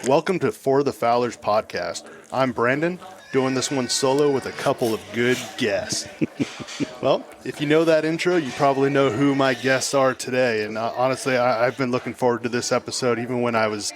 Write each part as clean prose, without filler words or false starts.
Welcome to For the Fowlers podcast. I'm Brandon, doing this one solo with a couple of good guests. Well, if you know that intro, you probably know who my guests are today. And honestly, I've been looking forward to this episode even when I was,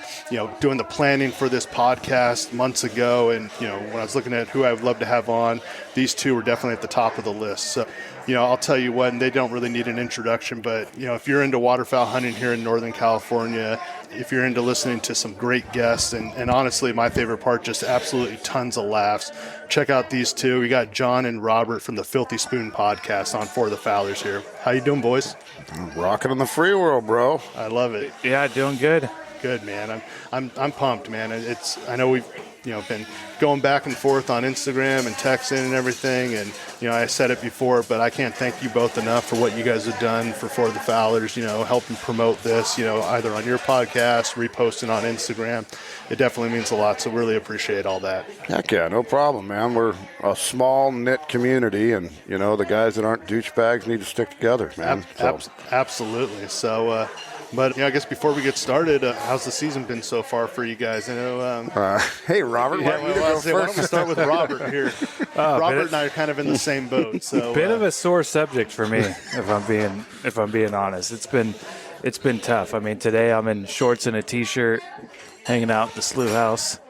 doing the planning for this podcast months ago. And, when I was looking at who I would love to have on, these two were definitely at the top of the list. So, I'll tell you what, and they don't really need an introduction, but, if you're into waterfowl hunting here in Northern California, if you're into listening to some great guests, and honestly, my favorite part, just absolutely tons of laughs, check out these two. We got John and Robert from the Filthy Spoon podcast on For the Fowlers here. How you doing, boys? I'm rocking in the free world, bro. I love it. Yeah, doing good. Good, man. I'm pumped, man. I know we've been going back and forth on Instagram and texting and everything, and I said it before, but I can't thank you both enough for what you guys have done for the Fowlers, helping promote this, either on your podcast, reposting on Instagram. It definitely means a lot, so really appreciate all that. Heck yeah, no problem, man. We're a small knit community, and the guys that aren't douchebags need to stick together, man. Absolutely. So but I guess before we get started, how's the season been so far for you guys? I know. Hey, Robert, why don't we start with Robert here? Robert and I are kind of in the same boat. So bit of a sore subject for me, if I'm being honest. It's been tough. I mean, today I'm in shorts and a t-shirt, hanging out at the Slough House.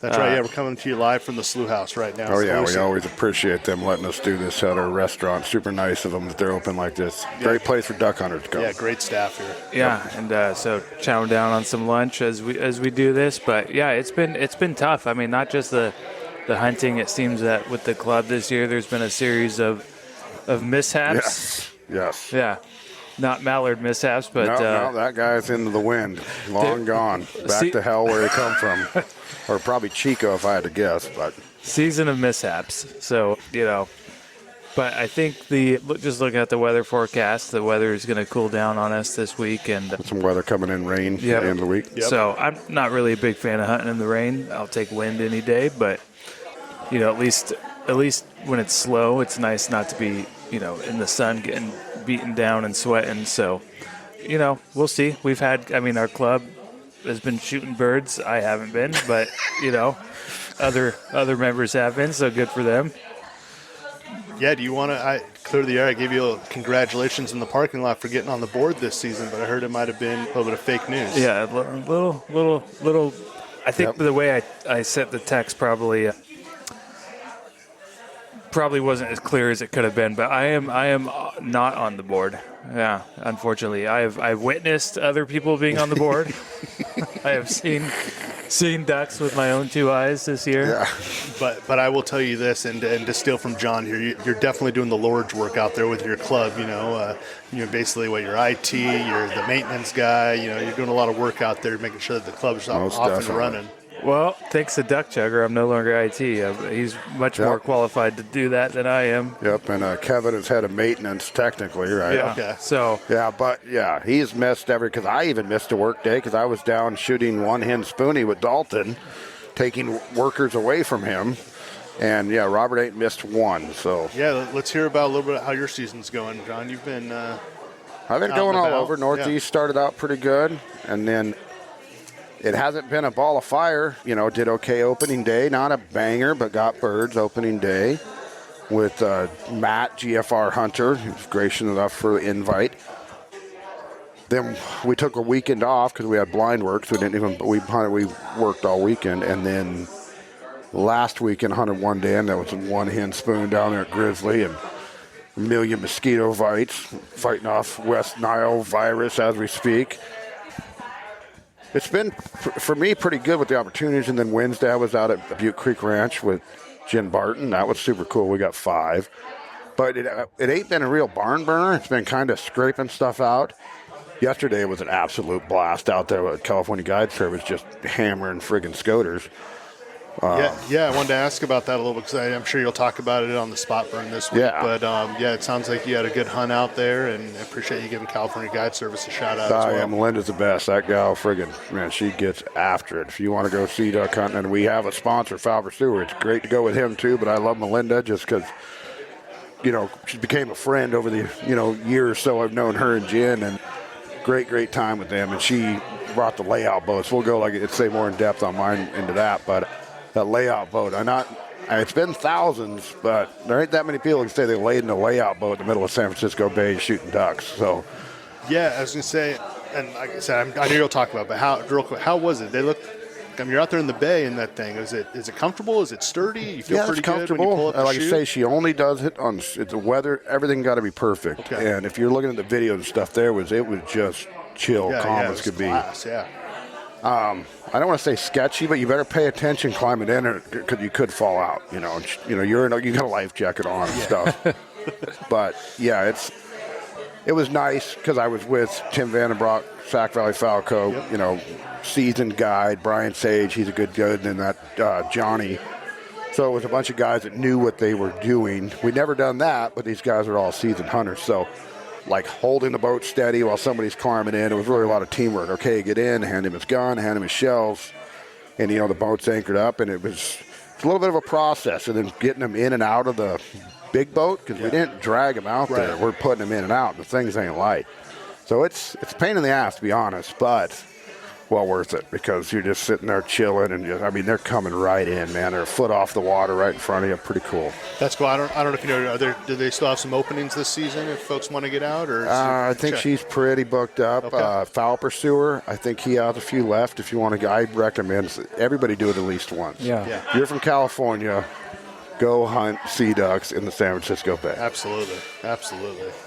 That's right. Yeah, we're coming to you live from the Slough House right now. Oh, yeah, we always appreciate them letting us do this at our restaurant. Super nice of them that they're open like this. Yeah. Great place for duck hunters to go. Yeah, great staff here. Yeah, yep. And so chowing down on some lunch as we do this. But, yeah, it's been tough. I mean, not just the hunting. It seems that with the club this year, there's been a series of mishaps. Yes. Yeah. Not mallard mishaps, but... No, that guy's into the wind. Long gone. Back to hell where he come from. Or probably Chico, if I had to guess. But season of mishaps. So, but I think just looking at the weather forecast, the weather is going to cool down on us this week. And some weather coming in, rain at the end of the week. Yep. So I'm not really a big fan of hunting in the rain. I'll take wind any day. But, at least when it's slow, it's nice not to be, in the sun getting beaten down and sweating. So, we'll see. Our club has been shooting birds. I haven't been, but other members have been, so good for them. Yeah, do you want to clear the air? I gave you a congratulations in the parking lot for getting on the board this season, but I heard it might have been a little bit of fake news. Yeah, a little. I think the way I sent the text probably wasn't as clear as it could have been, but I am not on the board. Yeah, unfortunately, I've witnessed other people being on the board. I have seen ducks with my own two eyes this year. Yeah. But I will tell you this, and to steal from John here, you're definitely doing the Lord's work out there with your club. Basically what you're IT, you're the maintenance guy. You're doing a lot of work out there, making sure that the club's off and running. Well, thanks to Duck Chugger, I'm no longer IT. He's much more qualified to do that than I am. Yep, and Kevin is head of maintenance technically, right? Yeah. Okay. So. Yeah, he's missed because I even missed a work day because I was down shooting one hen spoony with Dalton, taking workers away from him. And, Robert ain't missed one, so. Yeah, let's hear about a little bit of how your season's going, John. You've been I've been going all over. Northeast started out pretty good, and then it hasn't been a ball of fire. Did okay opening day. Not a banger, but got birds opening day with Matt, GFR Hunter, who's gracious enough for the invite. Then we took a weekend off because we had blind work, so we worked all weekend. And then last weekend hunted one day, and there was one hen spoon down there at Grizzly, and a million mosquito bites, fighting off West Nile virus as we speak. It's been, for me, pretty good with the opportunities. And then Wednesday I was out at Butte Creek Ranch with Jen Barton. That was super cool. We got 5. But it ain't been a real barn burner. It's been kind of scraping stuff out. Yesterday was an absolute blast out there with California Guide Service, just hammering friggin' scoters. I wanted to ask about that a little bit because I'm sure you'll talk about it on the spot burn this week. Yeah. But, it sounds like you had a good hunt out there, and I appreciate you giving California Guide Service a shout-out as well. Yeah, Melinda's the best. That gal, man, she gets after it. If you want to go see duck hunting, and we have a sponsor, Fowlers. It's great to go with him, too, but I love Melinda just because, she became a friend over the, year or so I've known her and Jen, and great time with them. And she brought the layout boats. We'll go say more in depth on mine into that, but that layout boat, it's been thousands, but there ain't that many people who can say they laid in a layout boat in the middle of San Francisco Bay shooting ducks. So, yeah, I was gonna say, and like I said, I know you'll talk about, but how was it? They look. I mean, you're out there in the bay in that thing. Is it comfortable? Is it sturdy? You feel pretty it's comfortable. Good when you pull up Like I say, she only does it on the weather. Everything got to be perfect. Okay. And if you're looking at the video and stuff, it was just chill, calm as could class, be. Yeah. I don't want to say sketchy, but you better pay attention climbing in, because you could fall out. You got a life jacket on and stuff. But yeah, it was nice because I was with Tim Vandenbroek, Sac Valley Falco. Yep. Seasoned guide, Brian Sage, he's a good and that Johnny. So it was a bunch of guys that knew what they were doing. We'd never done that, but these guys are all seasoned hunters. So like holding the boat steady while somebody's climbing in, it was really a lot of teamwork. Okay, get in, hand him his gun, hand him his shells, and the boat's anchored up, and it's a little bit of a process, and then getting them in and out of the big boat, because we didn't drag them out there. We're putting them in and out. The things ain't light. So it's a pain in the ass, to be honest, but well worth it, because you're just sitting there chilling, and they're coming right in, man. They're a foot off the water right in front of you. Pretty cool. That's cool. I don't know if you know, do they still have some openings this season if folks want to get out? Or I think she's pretty booked up. Okay. Foul Pursuer, I think he has a few left. If you want to go, I recommend everybody do it at least once. Yeah. You're from California, go hunt sea ducks in the San Francisco Bay. Absolutely.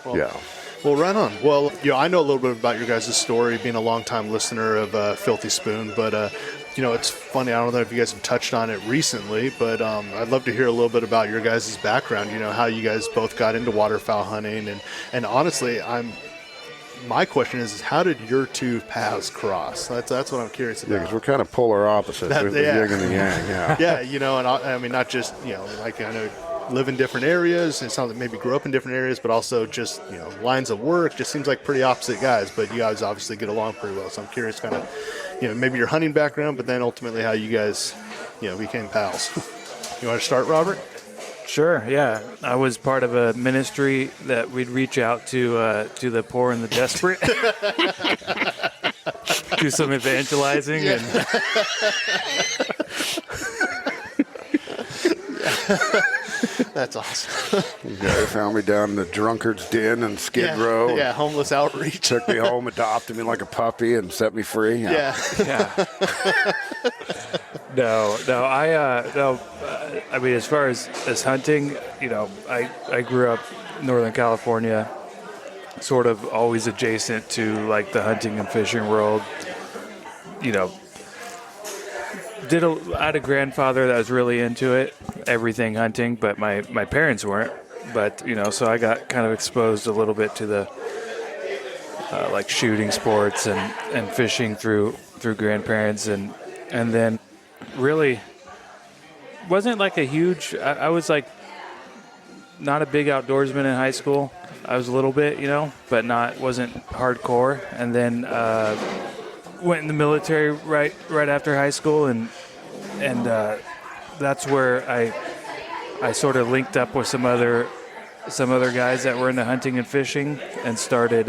Well, yeah. Well, right on. Well, I know a little bit about your guys' story, being a longtime listener of Filthy Spoon, but, it's funny. I don't know if you guys have touched on it recently, but I'd love to hear a little bit about your guys' background, how you guys both got into waterfowl hunting. And honestly, my question is how did your two paths cross? That's what I'm curious about. Yeah, because we're kind of polar opposites. We're the yin and the yang, yeah. Yeah, and I mean, not just, like I know live in different areas. It sounds like maybe grew up in different areas, but also just, lines of work. Just seems like pretty opposite guys, but you guys obviously get along pretty well. So I'm curious kind of, maybe your hunting background, but then ultimately how you guys, became pals. You want to start, Robert? Sure, yeah. I was part of a ministry that we'd reach out to the poor and the desperate. Do some evangelizing. Yeah. That's awesome. They found me down in the drunkard's den in Skid Row. Yeah, homeless outreach. Took me home, adopted me like a puppy, and set me free. Yeah. No. I mean, as far as hunting, I grew up in Northern California, sort of always adjacent to like the hunting and fishing world. I had a grandfather that was really into it, everything hunting, but my parents weren't. But, so I got kind of exposed a little bit to the like shooting sports and fishing through grandparents. And then really wasn't like a huge, I was like not a big outdoorsman in high school. I was a little bit, but wasn't hardcore. And then went in the military right after high school, and that's where I sort of linked up with some other guys that were into hunting and fishing, and started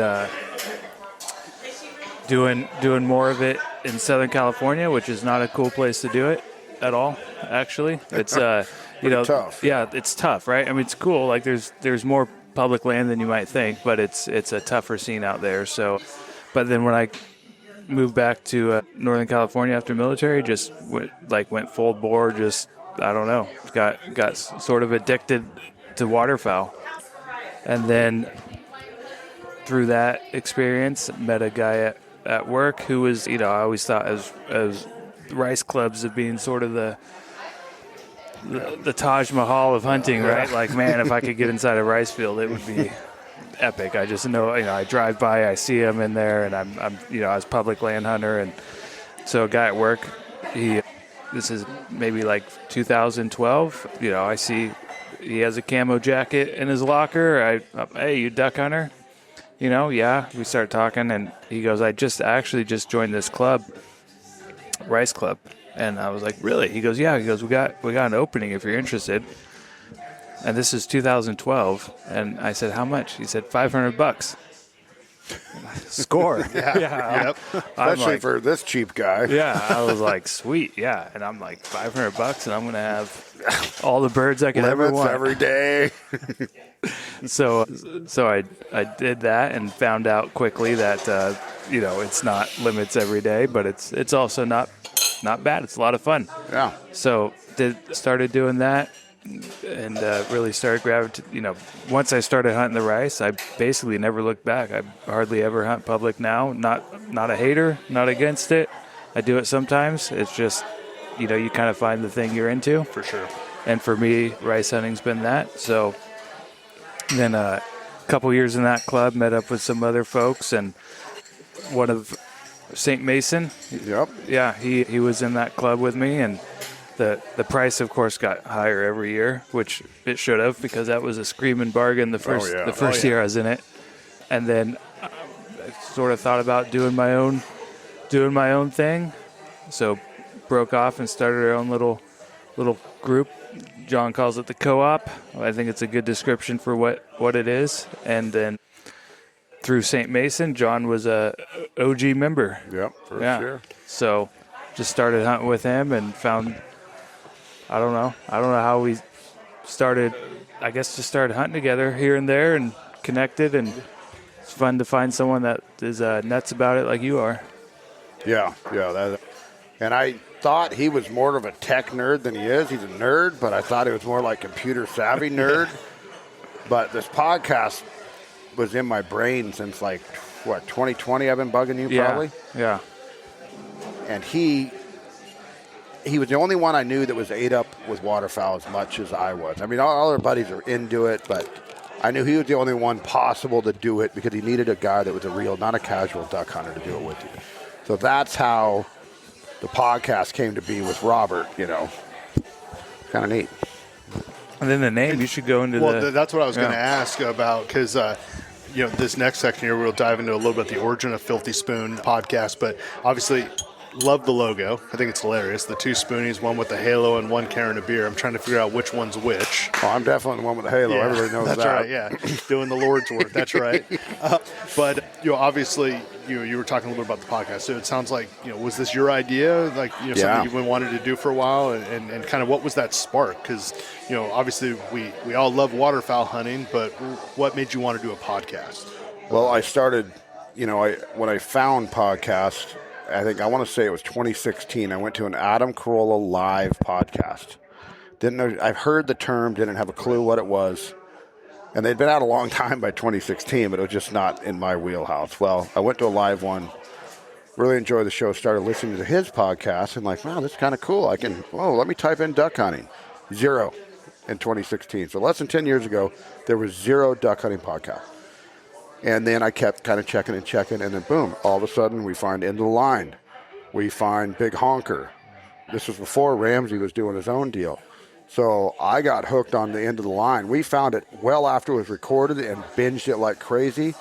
doing more of it in Southern California, which is not a cool place to do it at all. Actually, it's tough. Yeah, it's tough, right? I mean, it's cool. Like there's more public land than you might think, but it's a tougher scene out there. So, but then when I moved back to Northern California after military, just went full bore. Just I don't know, got sort of addicted to waterfowl, and then through that experience, met a guy at work who was, I always thought as rice clubs of being sort of the Taj Mahal of hunting, right? Like, man, if I could get inside a rice field, it would be epic. I just know, I drive by, I see him in there, and I'm I was public land hunter, and so a guy at work, this is maybe like 2012, I see he has a camo jacket in his locker. Hey, you duck hunter? Yeah. We start talking, and he goes, I actually just joined this club, Rice Club. And I was like, really? He goes, yeah. He goes, we got an opening if you're interested. And this is 2012. And I said, how much? He said, $500. Score. Yep. Especially for this cheap guy. Yeah, I was like, sweet, yeah. And I'm like, $500, and I'm going to have all the birds I could ever Limits want. every day. So I did that and found out quickly that, it's not limits every day, but it's also not bad. It's a lot of fun. Yeah. So started doing that and really started gravitating. Once I started hunting the rice, I basically never looked back. I hardly ever hunt public now. Not a hater, not against it. I do it sometimes. It's just, you kind of find the thing you're into. For sure. And for me, rice hunting's been that. So then a couple years in that club, met up with some other folks, and one of St. Mason. Yep. Yeah, he was in that club with me, and the price, of course, got higher every year, which it should have, because that was a screaming bargain the first year I was in it. And then I sort of thought about doing my own thing, so broke off and started our own little group. John calls it the co-op. I think it's a good description for what it is. And then through St. Mason, John was a OG member. Yep, for sure. So just started hunting with him and found, I don't know how we started. I guess just started hunting together here and there and connected, and it's fun to find someone that is nuts about it like you are. Yeah. And I thought he was more of a tech nerd than he is. He's a nerd, but I thought he was more like computer savvy nerd. But this podcast was in my brain since 2020 I've been bugging you probably. Yeah. And he was the only one I knew that was ate up with waterfowl as much as I was. I mean, all our buddies are into it, but I knew he was the only one possible to do it because he needed a guy that was a real, not a casual duck hunter to do it with you. So that's how the podcast came to be with Robert, Kind of neat. And then the name, you should go into that's what I was going to ask about, because this next section here, we'll dive into a little bit the origin of Filthy Spoon podcast, but obviously love the logo. I think it's hilarious. The two spoonies, one with the halo and one carrying a beer. I'm trying to figure out which one's which. Oh, I'm definitely the one with the halo. Yeah, everybody knows that's that. That's right, yeah. Doing the Lord's work. That's right. But, obviously, you were talking a little bit about the podcast. So it sounds like, was this your idea? Something you've been wanting to do for a while? And kind of what was that spark? Because, obviously we all love waterfowl hunting, but what made you want to do a podcast? Well, I started, when I found podcasts, I want to say it was 2016. I went to an Adam Carolla live podcast. Didn't know. I've heard the term, didn't have a clue what it was. And they'd been out a long time by 2016, but it was just not in my wheelhouse. Well, I went to a live one, really enjoyed the show, started listening to his podcast, and wow, this is kind of cool. Let me type in duck hunting. 0 in 2016. So less than 10 years ago, there was 0 duck hunting podcast. And then I kept kind of checking, and then boom, all of a sudden we find End of the Line. We find Big Honker. This was before Ramsey was doing his own deal. So I got hooked on the End of the Line. We found it well after it was recorded and binged it like crazy.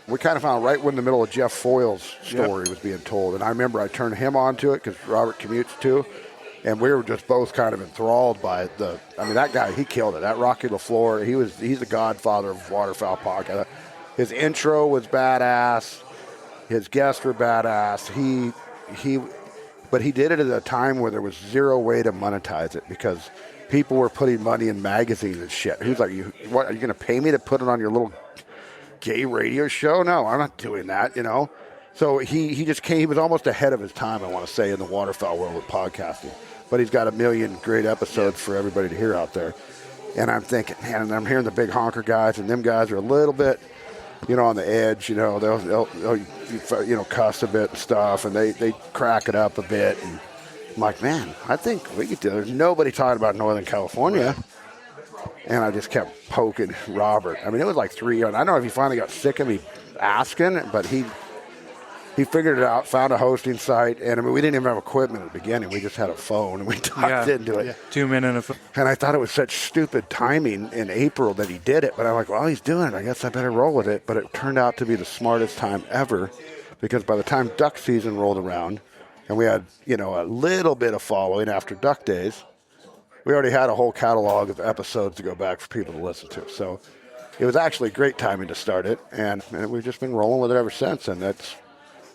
We kind of found right when the middle of Jeff Foyle's story was being told. And I remember I turned him onto it because Robert commutes too. And we were just both kind of enthralled by that guy, he killed it. That Rocky LaFleur, he's the godfather of waterfowl podcast. His intro was badass. His guests were badass. But he did it at a time where there was 0 way to monetize it because people were putting money in magazines and shit. He was like, "What are you going to pay me to put it on your little gay radio show?" No, I'm not doing that. So he just came. He was almost ahead of his time, I want to say, in the waterfowl world with podcasting. But he's got a million great episodes for everybody to hear out there. And I'm thinking, man, and I'm hearing the Big Honker guys, and them guys are a little bit, on the edge, they'll cuss a bit and stuff, and they crack it up a bit. And I'm like, man, I think we could do it. There's nobody talking about Northern California. And I just kept poking Robert. I mean, it was like 3 years. I don't know if he finally got sick of me asking, but he figured it out, found a hosting site, and we didn't even have equipment at the beginning. We just had a phone, and we talked into it. 2 men and a phone. And I thought it was such stupid timing in April that he did it. But I'm like, well, he's doing it. I guess I better roll with it. But it turned out to be the smartest time ever because by the time duck season rolled around and we had, a little bit of following after duck days, we already had a whole catalog of episodes to go back for people to listen to. So it was actually great timing to start it, and we've just been rolling with it ever since. And that's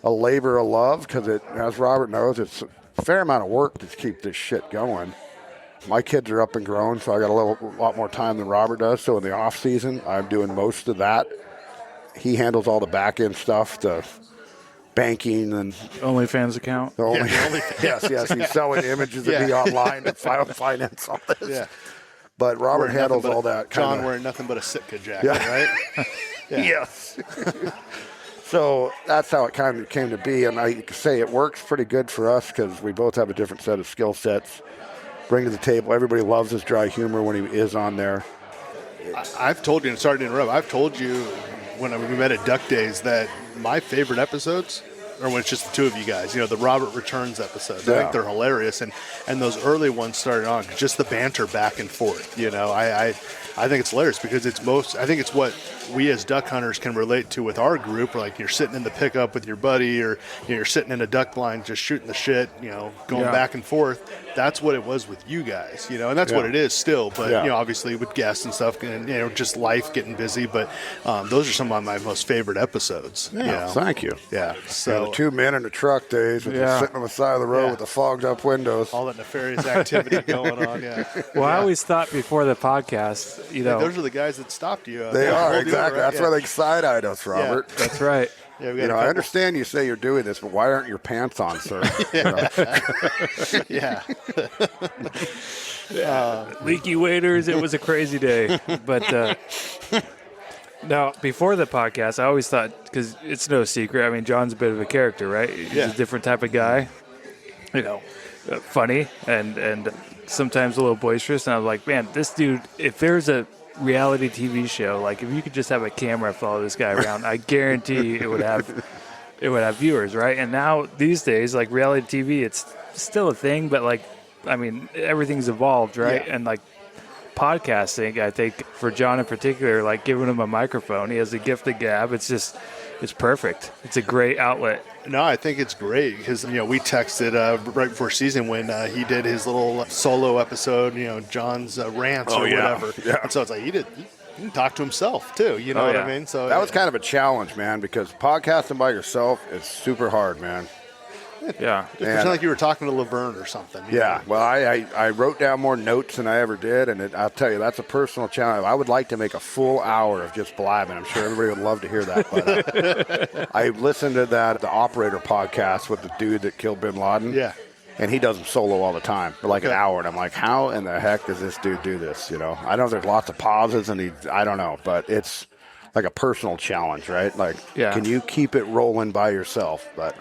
a labor of love because, as Robert knows, it's a fair amount of work to keep this shit going. My kids are up and grown, so I got a lot more time than Robert does. So in the off season, I'm doing most of that. He handles all the back end stuff, the banking and OnlyFans account. Yes, he's selling images to be online to finance all this. Yeah. But Robert handles all that. John wearing nothing but a Sitka jacket, right? Yes. So that's how it kind of came to be, and I say it works pretty good for us because we both have a different set of skill sets. Bring to the table. Everybody loves his dry humor when he is on there. I've told you, and sorry to interrupt, I've told you when we met at Duck Days that my favorite episodes are when it's just the two of you guys. You know, the Robert Returns episodes. I think they're hilarious, and those early ones started on just the banter back and forth. You know, I think it's hilarious because I think it's what we as duck hunters can relate to with our group. Like you're sitting in the pickup with your buddy, or you're sitting in a duck blind just shooting the shit. You know, going back and forth. That's what it was with you guys. You know, and that's what it is still. But you know, obviously with guests and stuff, and you know, just life getting busy. But those are some of my most favorite episodes. Yeah, you know? Thank you. Yeah. So the 2 men in the truck days, just sitting on the side of the road with the fogged up windows. All that nefarious activity going on. Yeah. Well, I always thought before the podcast, you know, those are the guys that stopped you. They are, exactly. Deal, right? That's why they side-eyed us, Robert. Yeah, that's right. Yeah, you know, I understand you say you're doing this, but why aren't your pants on, sir? Leaky waders. It was a crazy day. But now, before the podcast, I always thought, because it's no secret, I mean, John's a bit of a character, right? He's a different type of guy. You know, funny and sometimes a little boisterous. And I was like, man, this dude, if there's a reality TV show, like if you could just have a camera follow this guy around, I guarantee it would have viewers, right? And now these days, like reality TV, it's still a thing, but like, I mean, everything's evolved, right? And like podcasting, I think for John in particular, like giving him a microphone, he has a gift of gab. It's perfect. It's a great outlet. No, I think it's great because, you know, we texted right before season when he did his little solo episode, you know, John's rants or whatever. Yeah. And so it's like he can talk to himself too, you know what I mean? So that was kind of a challenge, man, because podcasting by yourself is super hard, man. Yeah. It pretend like you were talking to Laverne or something. Yeah. Well, I wrote down more notes than I ever did, and I'll tell you, that's a personal challenge. I would like to make a full hour of just blabbing. I'm sure everybody would love to hear that. But I listened to the Operator podcast with the dude that killed Bin Laden. Yeah. And he does them solo all the time for like an hour. And I'm like, how in the heck does this dude do this? You know, I know there's lots of pauses, and I don't know, but it's like a personal challenge, right? Like, can you keep it rolling by yourself? But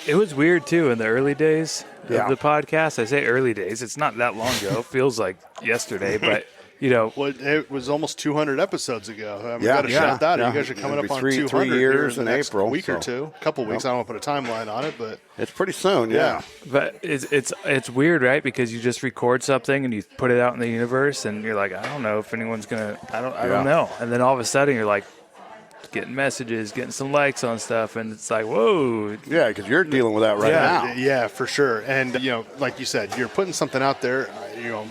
it was weird, too, in the early days of the podcast. I say early days. It's not that long ago. It feels like yesterday, but, you know. Well, it was almost 200 episodes ago. I mean, we got to shout that. You guys are coming up on 200 3 years in in April. A week or two. A couple weeks. I don't want to put a timeline on it, but. It's pretty soon, But it's weird, right? Because you just record something and you put it out in the universe, and you're like, I don't know if anyone's going to, I don't know. And then all of a sudden you're like, getting messages, getting some likes on stuff, and it's like, whoa. Yeah, because you're dealing with that now. Yeah, for sure. And, you know, like you said, you're putting something out there. You know,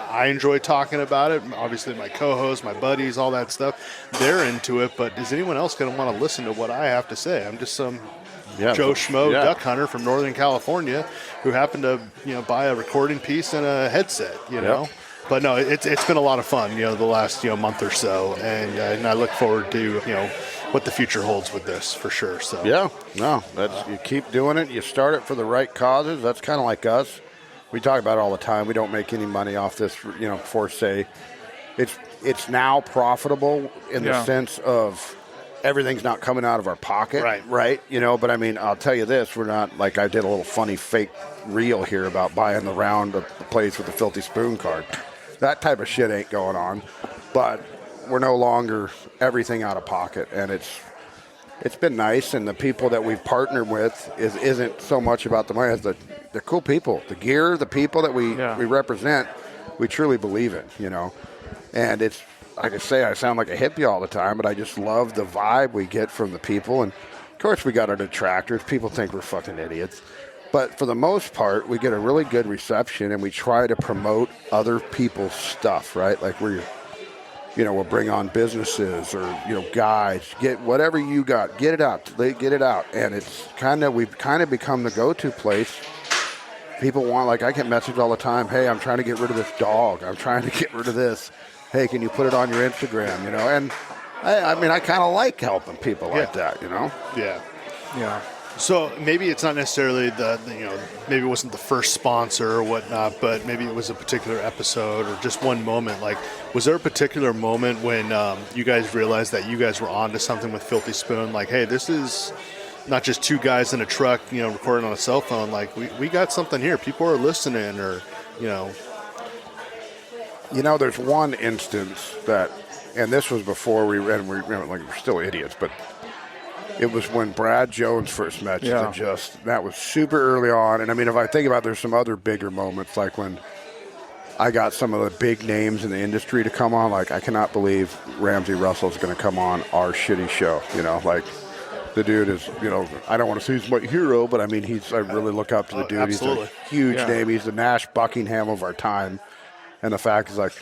I enjoy talking about it. Obviously, my co-hosts, my buddies, all that stuff, they're into it. But is anyone else going to want to listen to what I have to say? I'm just some Joe Schmo duck hunter from Northern California who happened to, you know, buy a recording piece and a headset, you know. But no, it's been a lot of fun, you know, the last month or so, and I look forward to what the future holds with this for sure. So you keep doing it. You start it for the right causes. That's kind of like us. We talk about it all the time. We don't make any money off this, for say, it's now profitable in the sense of everything's not coming out of our pocket, right? You know, but I mean, I'll tell you this: we're not like I did a little funny fake reel here about buying the round of the place with the filthy spoon card. That type of shit ain't going on, but we're no longer everything out of pocket, and it's been nice. And the people that we've partnered with isn't so much about the money as the cool people, the gear, the people that we represent. We truly believe in, you know, and it's like I say, I sound like a hippie all the time, but I just love the vibe we get from the people. And of course, we got our detractors. People think we're fucking idiots. But for the most part, we get a really good reception, and we try to promote other people's stuff, right? Like we'll bring on businesses or, guides, get whatever you got, get it out. And we've kind of become the go-to place. People want, like, I get messages all the time, hey, I'm trying to get rid of this dog. I'm trying to get rid of this. Hey, can you put it on your Instagram, And I kind of like helping people like that, Yeah. Yeah. So maybe it's not necessarily maybe it wasn't the first sponsor or whatnot, but maybe it was a particular episode or just one moment. Like, was there a particular moment when you guys realized that you guys were onto something with Filthy Spoon? Like, hey, this is not just two guys in a truck, recording on a cell phone. Like, we got something here. People are listening, or, there's one instance that, and this was before we're still idiots, but it was when Brad Jones first met you. Yeah. That was super early on. And I mean, if I think about it, there's some other bigger moments, like when I got some of the big names in the industry to come on. Like, I cannot believe Ramsey Russell's going to come on our shitty show. Like, the dude is, I don't want to say he's my hero, but I mean, I really look up to the dude. Absolutely. He's a huge name. He's the Nash Buckingham of our time. And the fact is, like,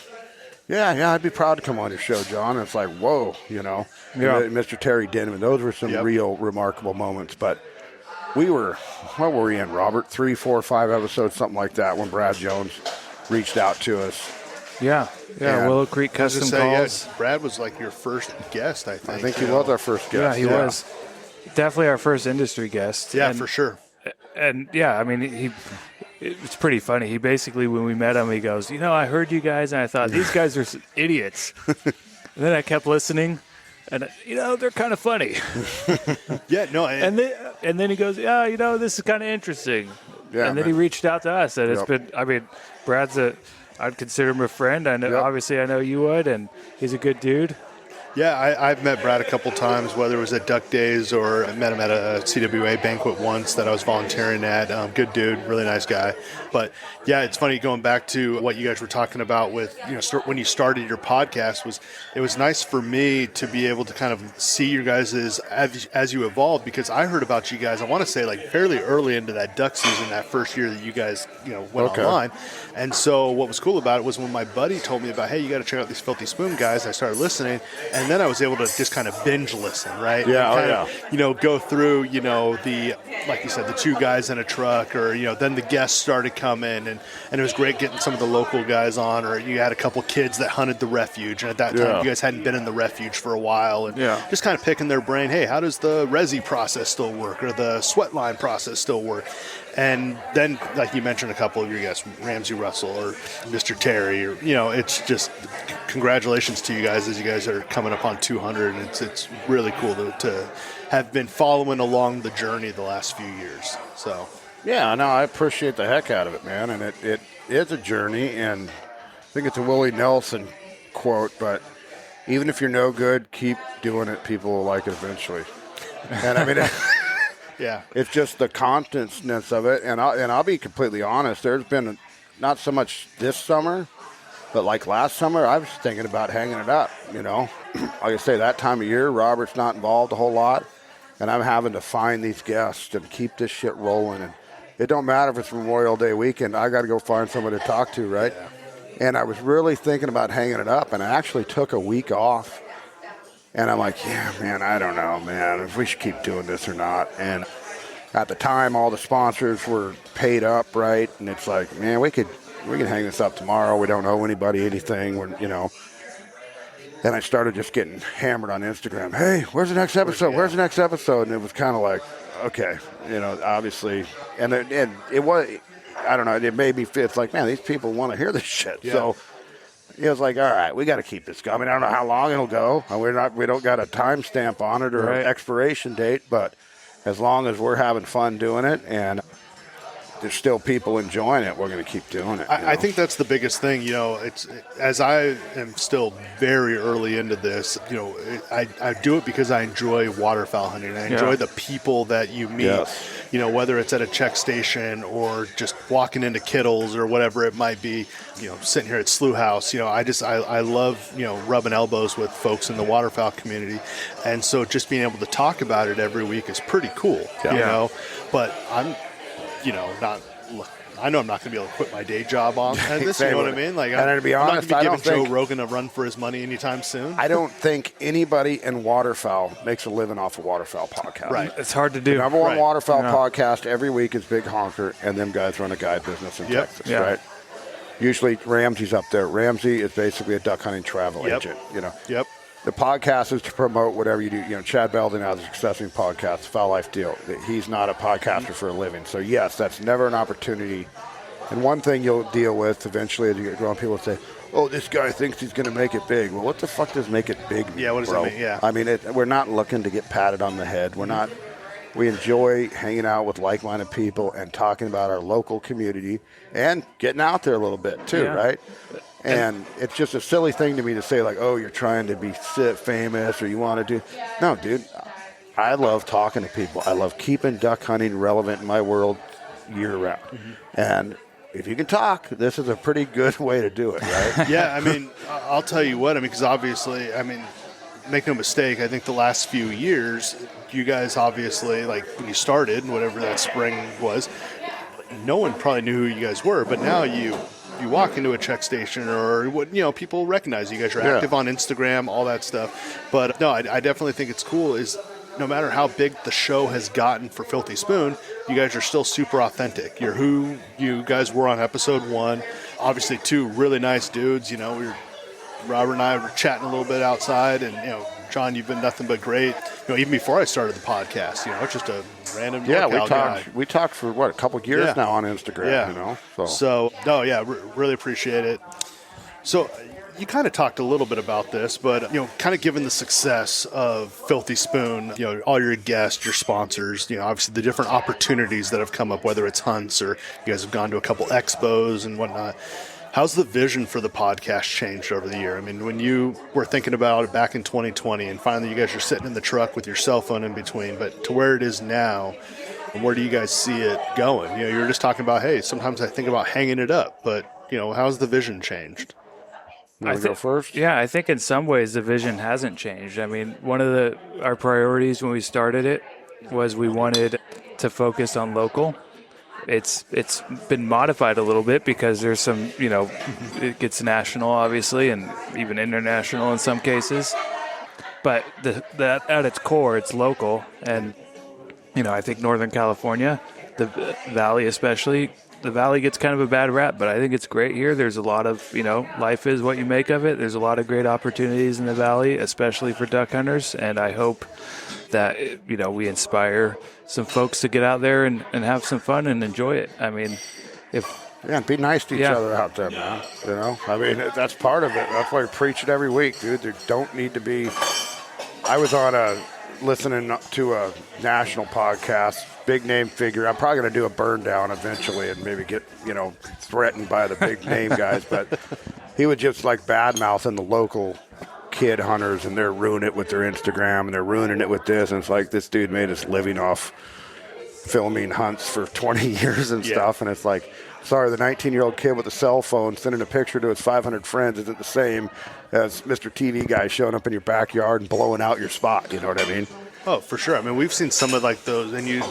yeah, I'd be proud to come on your show, John. And it's like, whoa, Mr. Terry Denman. Those were some real remarkable moments. But what were we in, Robert? 3, 4, 5 episodes, something like that, when Brad Jones reached out to us. Yeah. And Willow Creek Custom Calls. Yeah, Brad was like your first guest, I think. I think he was our first guest. Yeah, he was. Definitely our first industry guest. Yeah, for sure. And yeah, I mean, it's pretty funny. He basically, when we met him, he goes, I heard you guys, and I thought, these guys are idiots. And then I kept listening, and, they're kind of funny. Yeah, no. And then he goes, this is kind of interesting. Yeah, and then he reached out to us, and it's been, I mean, I'd consider him a friend. I know, obviously, I know you would, and he's a good dude. Yeah, I've met Brad a couple times, whether it was at Duck Days or I met him at a CWA banquet once that I was volunteering at. Good dude, really nice guy. But yeah, it's funny going back to what you guys were talking about with, when you started your podcast, it was nice for me to be able to kind of see your guys as you evolved, because I heard about you guys, I want to say, like, fairly early into that duck season, that first year that you guys, went online. And so what was cool about it was when my buddy told me about, hey, you got to check out these Filthy Spoon guys, I started listening, and then I was able to just kind of binge listen, right? Yeah, Go through, like you said, the two guys in a truck, or, then the guests started coming, and it was great getting some of the local guys on, or you had a couple kids that hunted the refuge, and at that time you guys hadn't been in the refuge for a while, and just kind of picking their brain, hey, how does the resi process still work, or the sweat line process still work? And then, like you mentioned, a couple of your guys, Ramsey Russell or Mr. Terry, or, it's just congratulations to you guys as you guys are coming up on 200. And it's really cool to have been following along the journey the last few years. So, yeah, no, I appreciate the heck out of it, man. And it is a journey. And I think it's a Willie Nelson quote, but even if you're no good, keep doing it. People will like it eventually. And I mean, yeah, it's just the constantness of it. And I'll be completely honest. There's been not so much this summer, but like last summer, I was thinking about hanging it up. Like I say, that time of year, Robert's not involved a whole lot, and I'm having to find these guests and keep this shit rolling. And it don't matter if it's Memorial Day weekend. I got to go find somebody to talk to, right? Yeah. And I was really thinking about hanging it up, and I actually took a week off. And I'm like, yeah, man, I don't know, man, if we should keep doing this or not. And at the time, all the sponsors were paid up, right? And it's like, man, we could hang this up tomorrow. We don't owe anybody anything. And I started just getting hammered on Instagram. Hey, where's the next episode? Where's the next episode? And it was kind of like, okay, obviously. And it was, I don't know, it made me feel, it's like, man, these people want to hear this shit. Yeah. So it was like, all right, we got to keep this going. I mean, I don't know how long it'll go. We don't got a timestamp on it or an expiration date, but as long as we're having fun doing it and there's still people enjoying it, we're going to keep doing it. I think that's the biggest thing. It's as I am still very early into this. I do it because I enjoy waterfowl hunting. I enjoy the people that you meet. Yes. Whether it's at a check station or just walking into Kittles or whatever it might be. Sitting here at Slough House. I love rubbing elbows with folks in the waterfowl community, and so just being able to talk about it every week is pretty cool. But I'm not look, I know I'm not going to be able to quit my day job on this. You know what I mean? Like, and to be honest, I'm not going to be giving Joe Rogan a run for his money anytime soon. I don't think anybody in waterfowl makes a living off a waterfowl podcast. Right. It's hard to do. The number one waterfowl podcast every week is Big Honker, and them guys run a guide business in Texas, right? Usually Ramsey's up there. Ramsey is basically a duck hunting travel agent, you know. Yep. The podcast is to promote whatever you do. You know, Chad Belding has a successful podcast, Fowl Life Deal. He's not a podcaster for a living. So, yes, that's never an opportunity. And one thing you'll deal with eventually as you get growing, people will say, oh, this guy thinks he's going to make it big. Well, what the fuck does make it big mean, what does that mean? Yeah. I mean, we're not looking to get patted on the head. We're not. We enjoy hanging out with like-minded people and talking about our local community and getting out there a little bit too, right? And it's just a silly thing to me to say, like, oh, you're trying to be famous or you want to do. No, dude, I love talking to people. I love keeping duck hunting relevant in my world year-round. And if you can talk, this is a pretty good way to do it, right? Yeah, I mean, I'll tell you what, I mean, because obviously, I mean, make no mistake, I think the last few years, you guys obviously, like when you started, whatever that spring was, no one probably knew who you guys were, but now you walk into a check station or what, you know, people recognize you guys are active on Instagram, all that stuff. But no, I definitely think it's cool is no matter how big the show has gotten for Filthy Spoon, you guys are still super authentic. You're who you guys were on episode 1. Obviously 2 really nice dudes, you know, Robert and I were chatting a little bit outside, and, you know, John, you've been nothing but great. You know, even before I started the podcast, you know, it's just a random guy. We talked for, a couple of years now on Instagram, you know. So really appreciate it. So you kind of talked a little bit about this, but, you know, kind of given the success of Filthy Spoon, you know, all your guests, your sponsors, you know, obviously the different opportunities that have come up, whether it's hunts or you guys have gone to a couple expos and whatnot. How's the vision for the podcast changed over the year? I mean, when you were thinking about it back in 2020 and finally you guys are sitting in the truck with your cell phone in between, but to where it is now, where do you guys see it going? You know, you were just talking about, hey, sometimes I think about hanging it up, but, you know, how's the vision changed? You want to go first? Yeah, I think in some ways the vision hasn't changed. I mean, one of our priorities when we started it was we wanted to focus on local. It's been modified a little bit because there's some, you know, it gets national, obviously, and even international in some cases. But that at its core, it's local. And, you know, I think Northern California, the Valley especially, the Valley gets kind of a bad rap, but I think it's great here. There's a lot of, you know, life is what you make of it. There's a lot of great opportunities in the Valley, especially for duck hunters. And I hope that, you know, we inspire some folks to get out there and have some fun and enjoy it. I mean, be nice to each other out there, man. You know, I mean, that's part of it. That's why we preach it every week, dude. There don't need to be. I was on listening to a national podcast, big name figure. I'm probably going to do a burn down eventually and maybe get, you know, threatened by the big name guys. But he would just like badmouthing the local kid hunters, and they're ruining it with their Instagram, and they're ruining it with this. And it's like this dude made his living off filming hunts for 20 years and stuff. And it's like, sorry, the 19-year-old kid with a cell phone sending a picture to his 500 friends isn't the same as Mr. TV guy showing up in your backyard and blowing out your spot. You know what I mean? Oh, for sure. I mean, we've seen some of like those, and you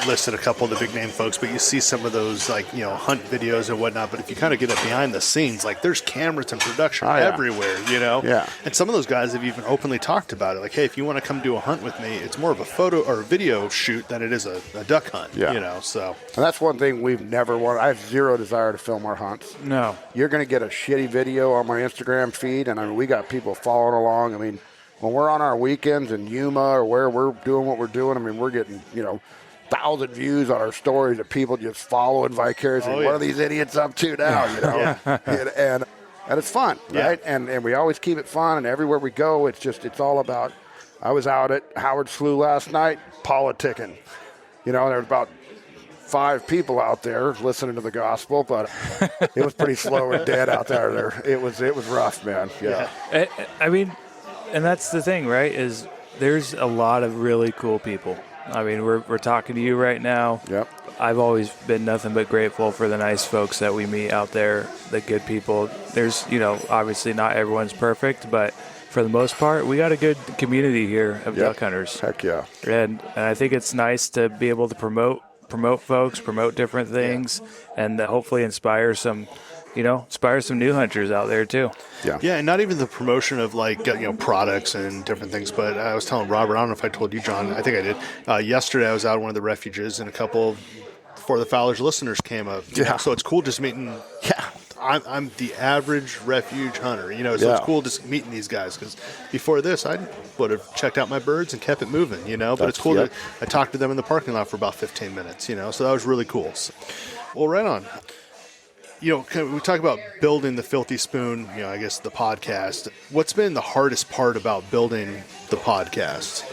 listed a couple of the big name folks, but you see some of those like, you know, hunt videos and whatnot. But if you kind of get up behind the scenes, like there's cameras and production everywhere, you know? Yeah. And some of those guys have even openly talked about it. Like, hey, if you want to come do a hunt with me, it's more of a photo or a video shoot than it is a duck hunt, you know? So. And that's one thing we've never wanted. I have zero desire to film our hunts. No. You're going to get a shitty video on my Instagram feed, and I mean, we got people following along. I mean, when we're on our weekends in Yuma or where we're doing what we're doing, I mean, we're getting, you know, 1,000 views on our stories of people just following vicariously. What are these idiots up to now, you know? and it's fun, right? And we always keep it fun, and everywhere we go, it's all about. I was out at Howard Slough last night politicking. You know, there was about 5 people out there listening to the gospel, but it was pretty slow and dead out there. It was rough, man. Yeah. I mean, and that's the thing, right, is there's a lot of really cool people. I mean, we're talking to you right now. Yep. I've always been nothing but grateful for the nice folks that we meet out there, the good people. There's, you know, obviously not everyone's perfect, but for the most part, we got a good community here of duck hunters. Heck yeah. And I think it's nice to be able to promote promote folks, promote different things, and hopefully inspire some new hunters out there too. Yeah, and not even the promotion of products and different things, but I was telling Robert, I don't know if I told you, John, I think I did. Yesterday I was out at one of the refuges, and a couple before the Fowlers listeners came up. So it's cool just meeting. Yeah. I'm the average refuge hunter, so it's cool just meeting these guys, because before this, I would have checked out my birds and kept it moving, but it's cool I talked to them in the parking lot for about 15 minutes, so that was really cool. So, well, right on. We talk about building the Filthy Spoon, I guess the podcast. What's been the hardest part about building the podcast,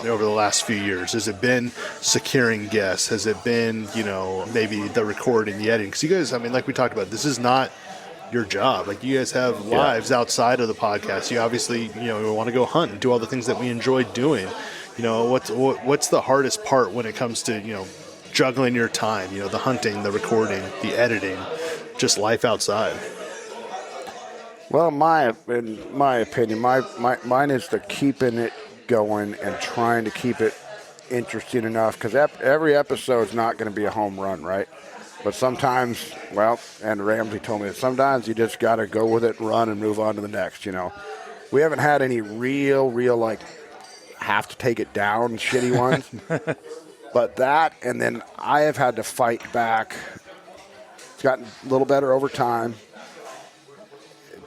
over the last few years? Has it been securing guests? Has it been, maybe the recording, the editing? Because you guys, like we talked about, this is not your job. Like, you guys have lives outside of the podcast. You obviously, want to go hunt and do all the things that we enjoy doing. What's the hardest part when it comes to, juggling your time, the hunting, the recording, the editing, just life outside? Well, in my opinion, mine is the keeping it going and trying to keep it interesting enough, because every episode's not going to be a home run, right? But sometimes, and Ramsey told me that sometimes you just got to go with it, run, and move on to the next, We haven't had any real, have to take it down shitty ones. But that, and then I have had to fight back. It's gotten a little better over time.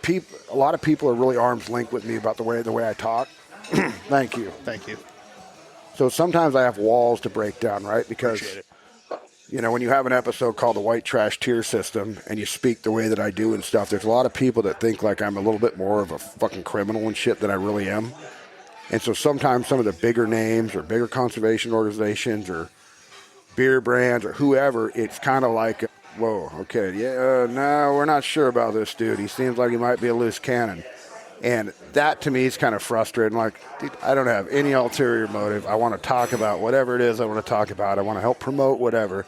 A lot of people are really arm's length with me about the way I talk. Thank you. So sometimes I have walls to break down, right? Because, when you have an episode called the White Trash Tier System and you speak the way that I do and stuff, there's a lot of people that think like I'm a little bit more of a fucking criminal and shit than I really am. And so sometimes some of the bigger names or bigger conservation organizations or beer brands or whoever, it's kind of like, whoa, okay, no, we're not sure about this dude. He seems like he might be a loose cannon. And that to me is kind of frustrating. Like, dude, I don't have any ulterior motive. I want to talk about whatever it is I want to talk about. I want to help promote whatever.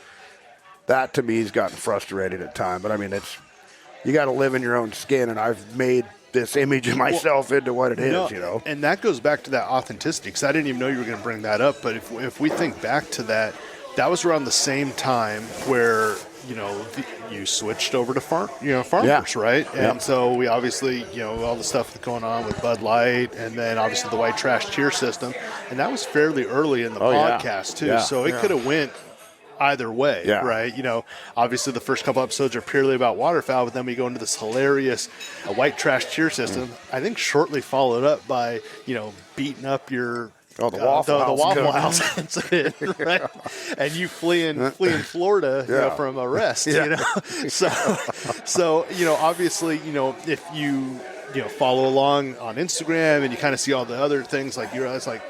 That to me has gotten frustrated at times. But you got to live in your own skin, and I've made this image of myself into what it is, And that goes back to that authenticity, because I didn't even know you were going to bring that up. But if we think back to that was around the same time where, you switched over to farmers, right? And so we obviously, all the stuff that's going on with Bud Light, and then obviously the White Trash Tier System. And that was fairly early in the podcast, too. So it could have went either way, right? Obviously the first couple episodes are purely about waterfowl, but then we go into this hilarious White Trash Tier System. I think shortly followed up by, beating up your the Waffle House incident, right? And you fleeing Florida, from arrest, So obviously, if you follow along on Instagram and you kind of see all the other things, like it's like,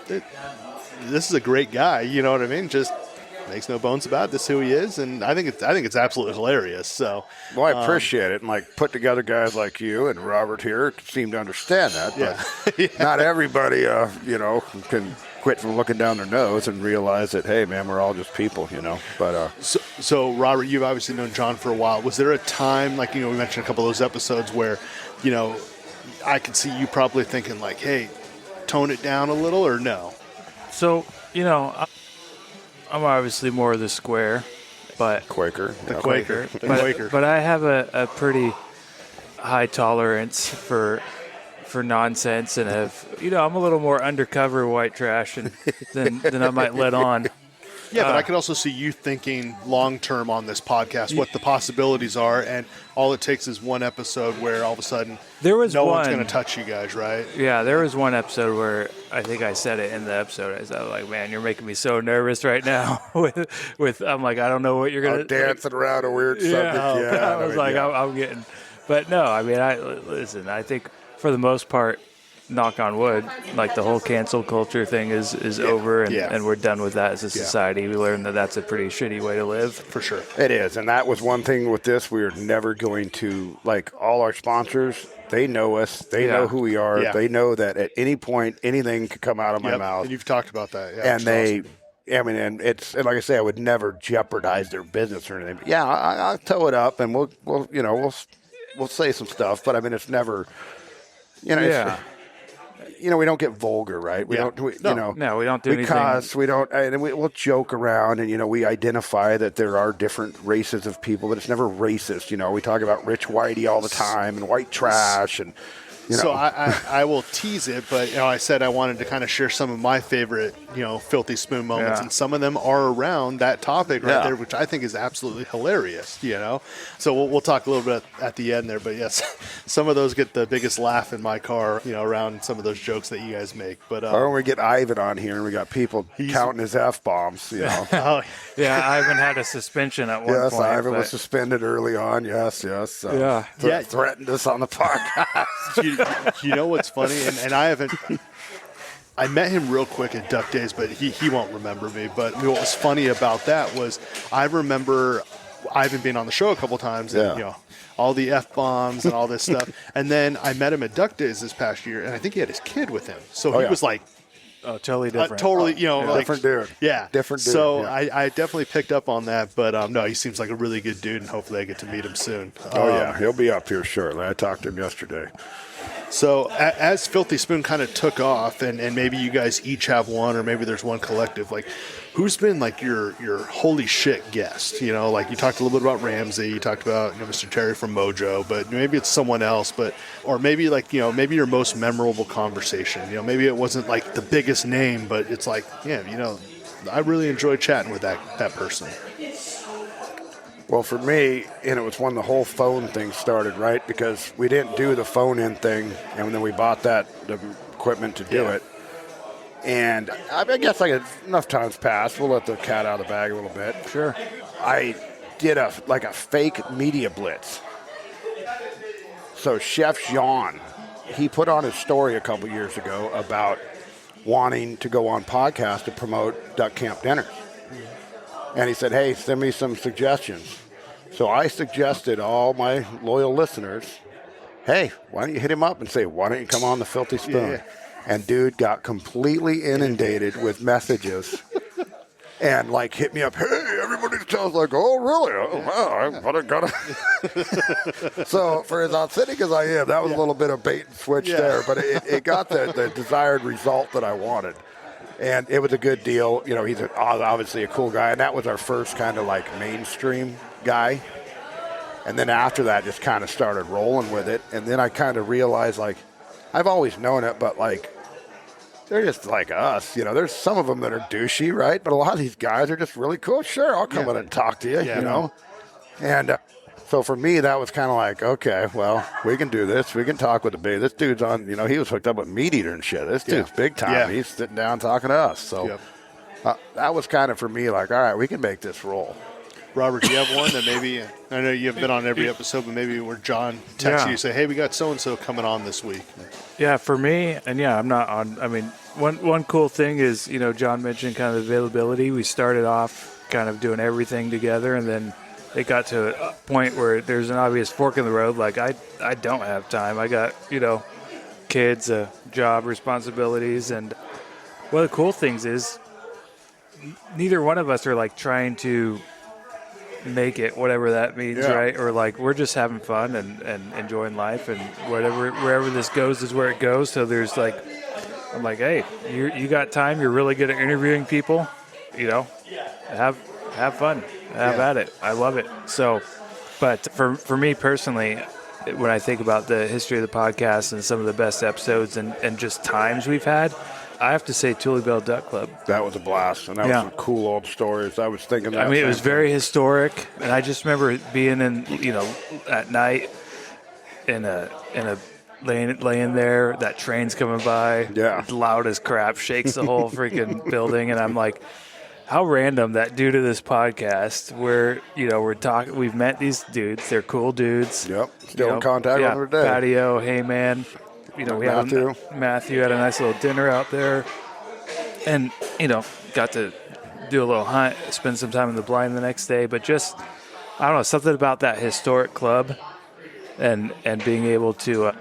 this is a great guy, you know what I mean? Just makes no bones about it. This is who he is, and I think it's absolutely hilarious. So, I appreciate it, and put together guys like you and Robert here seem to understand that. But not everybody, can quit from looking down their nose and realize that, hey, man, we're all just people, But so Robert, you've obviously known John for a while. Was there a time, we mentioned a couple of those episodes where, I could see you probably thinking like, hey, tone it down a little, or no? So, I'm obviously more of the square, but Quaker. Quaker. But I have a pretty high tolerance for nonsense, and I'm a little more undercover white trash than I might let on. Yeah, but I could also see you thinking long-term on this podcast, what the possibilities are, and all it takes is one episode where all of a sudden one's going to touch you guys, right? Yeah, there was one episode where I think I said it in the episode. I was like, man, you're making me so nervous right now. with I'm like, I don't know what you're going to do. Dancing around a weird subject. I was I'm getting – but no, listen, I think for the most part, knock on wood, like the whole cancel culture thing is over, and we're done with that as a society. We learned that that's a pretty shitty way to live. For sure. It is, and that was one thing with this. We're never going to, all our sponsors, they know us. They know who we are. Yeah. They know that at any point, anything could come out of my mouth. And you've talked about that. Yeah, and and like I say, I would never jeopardize their business or anything. But I'll toe it up, and we'll say some stuff, but it's never, we don't get vulgar, right? We don't, we don't do anything. We cuss, and we'll joke around, and, we identify that there are different races of people, but it's never racist. We talk about rich whitey all the time and white trash and, So I will tease it, but I said I wanted to kind of share some of my favorite, filthy spoon moments, and some of them are around that topic right there, which I think is absolutely hilarious. So we'll talk a little bit at the end there, but yes, some of those get the biggest laugh in my car, around some of those jokes that you guys make. But or when we get Ivan on here and we got people counting his F-bombs, Oh, yeah, Ivan had a suspension at one point. Yes, Ivan was suspended early on. Yes. Threatened us on the podcast. You know what's funny? And I met him real quick at Duck Days, but he won't remember me. But what was funny about that was I remember Ivan being on the show a couple times and, all the F-bombs and all this stuff. And then I met him at Duck Days this past year, and I think he had his kid with him. So he was like, totally different. Different dude. Yeah. Different dude. So I definitely picked up on that, but no, he seems like a really good dude, and hopefully I get to meet him soon. He'll be up here shortly. I talked to him yesterday. So as Filthy Spoon kind of took off, and maybe you guys each have one, or maybe there's one collective, like who's been like your holy shit guest? Like you talked a little bit about Ramsey, you talked about Mr. Terry from Mojo, but maybe it's someone else, or maybe like maybe your most memorable conversation. Maybe it wasn't like the biggest name, but it's like I really enjoyed chatting with that person. Well, for me, it was when the whole phone thing started, right? Because we didn't do the phone-in thing, and then we bought the equipment to do it. And I guess enough time's passed. We'll let the cat out of the bag a little bit. Sure. I did a fake media blitz. So Chef Jean, he put on his story a couple years ago about wanting to go on podcast to promote Duck Camp dinners. And he said, hey, send me some suggestions. So I suggested all my loyal listeners, hey, why don't you hit him up and say, why don't you come on the Filthy Spoon? Yeah. And dude got completely inundated with messages and hit me up, hey, everybody tells oh, really? Oh, wow, I gotta. So for as authentic as I am, that was a little bit of bait and switch there, but it got the desired result that I wanted. And it was a good deal. He's obviously a cool guy. And that was our first kind of mainstream guy. And then after that, just kind of started rolling with it. And then I kind of realized, I've always known it, but they're just like us. There's some of them that are douchey, right? But a lot of these guys are just really cool. Sure, I'll come in and talk to you, you know. And so for me, that was kind of okay, well, we can do this. We can talk with the big. This dude's on, he was hooked up with Meat Eater and shit. This dude's big time. Yeah. He's sitting down talking to us. So that was kind of for me all right, we can make this roll. Robert, do you have one that maybe, I know you haven't been on every episode, but maybe where John texts you, say, hey, we got so-and-so coming on this week. Yeah, for me, and I'm not on, one cool thing is, John mentioned kind of availability. We started off kind of doing everything together, and then it got to a point where there's an obvious fork in the road. I don't have time. I got, kids, job responsibilities. And one of the cool things is neither one of us are trying to make it, whatever that means, right? Or we're just having fun and enjoying life, and wherever this goes is where it goes. So there's I'm hey, you got time. You're really good at interviewing people, have fun. Have at it. I love it. So, but for me personally, when I think about the history of the podcast and some of the best episodes and just times we've had, I have to say Tule Bell Duck Club. That was a blast, and that was some cool old stories. I was thinking that. It was very historic, and I just remember being in, at night in a laying there, that train's coming by, loud as crap, shakes the whole freaking building, and I'm like, how random that due to this podcast where, we're talking, we've met these dudes. They're cool dudes. Yep. Still in contact with them today. Patio, hey man. We Matthew had a nice little dinner out there. And, got to do a little hunt, spend some time in the blind the next day. But just, I don't know, something about that historic club and being able to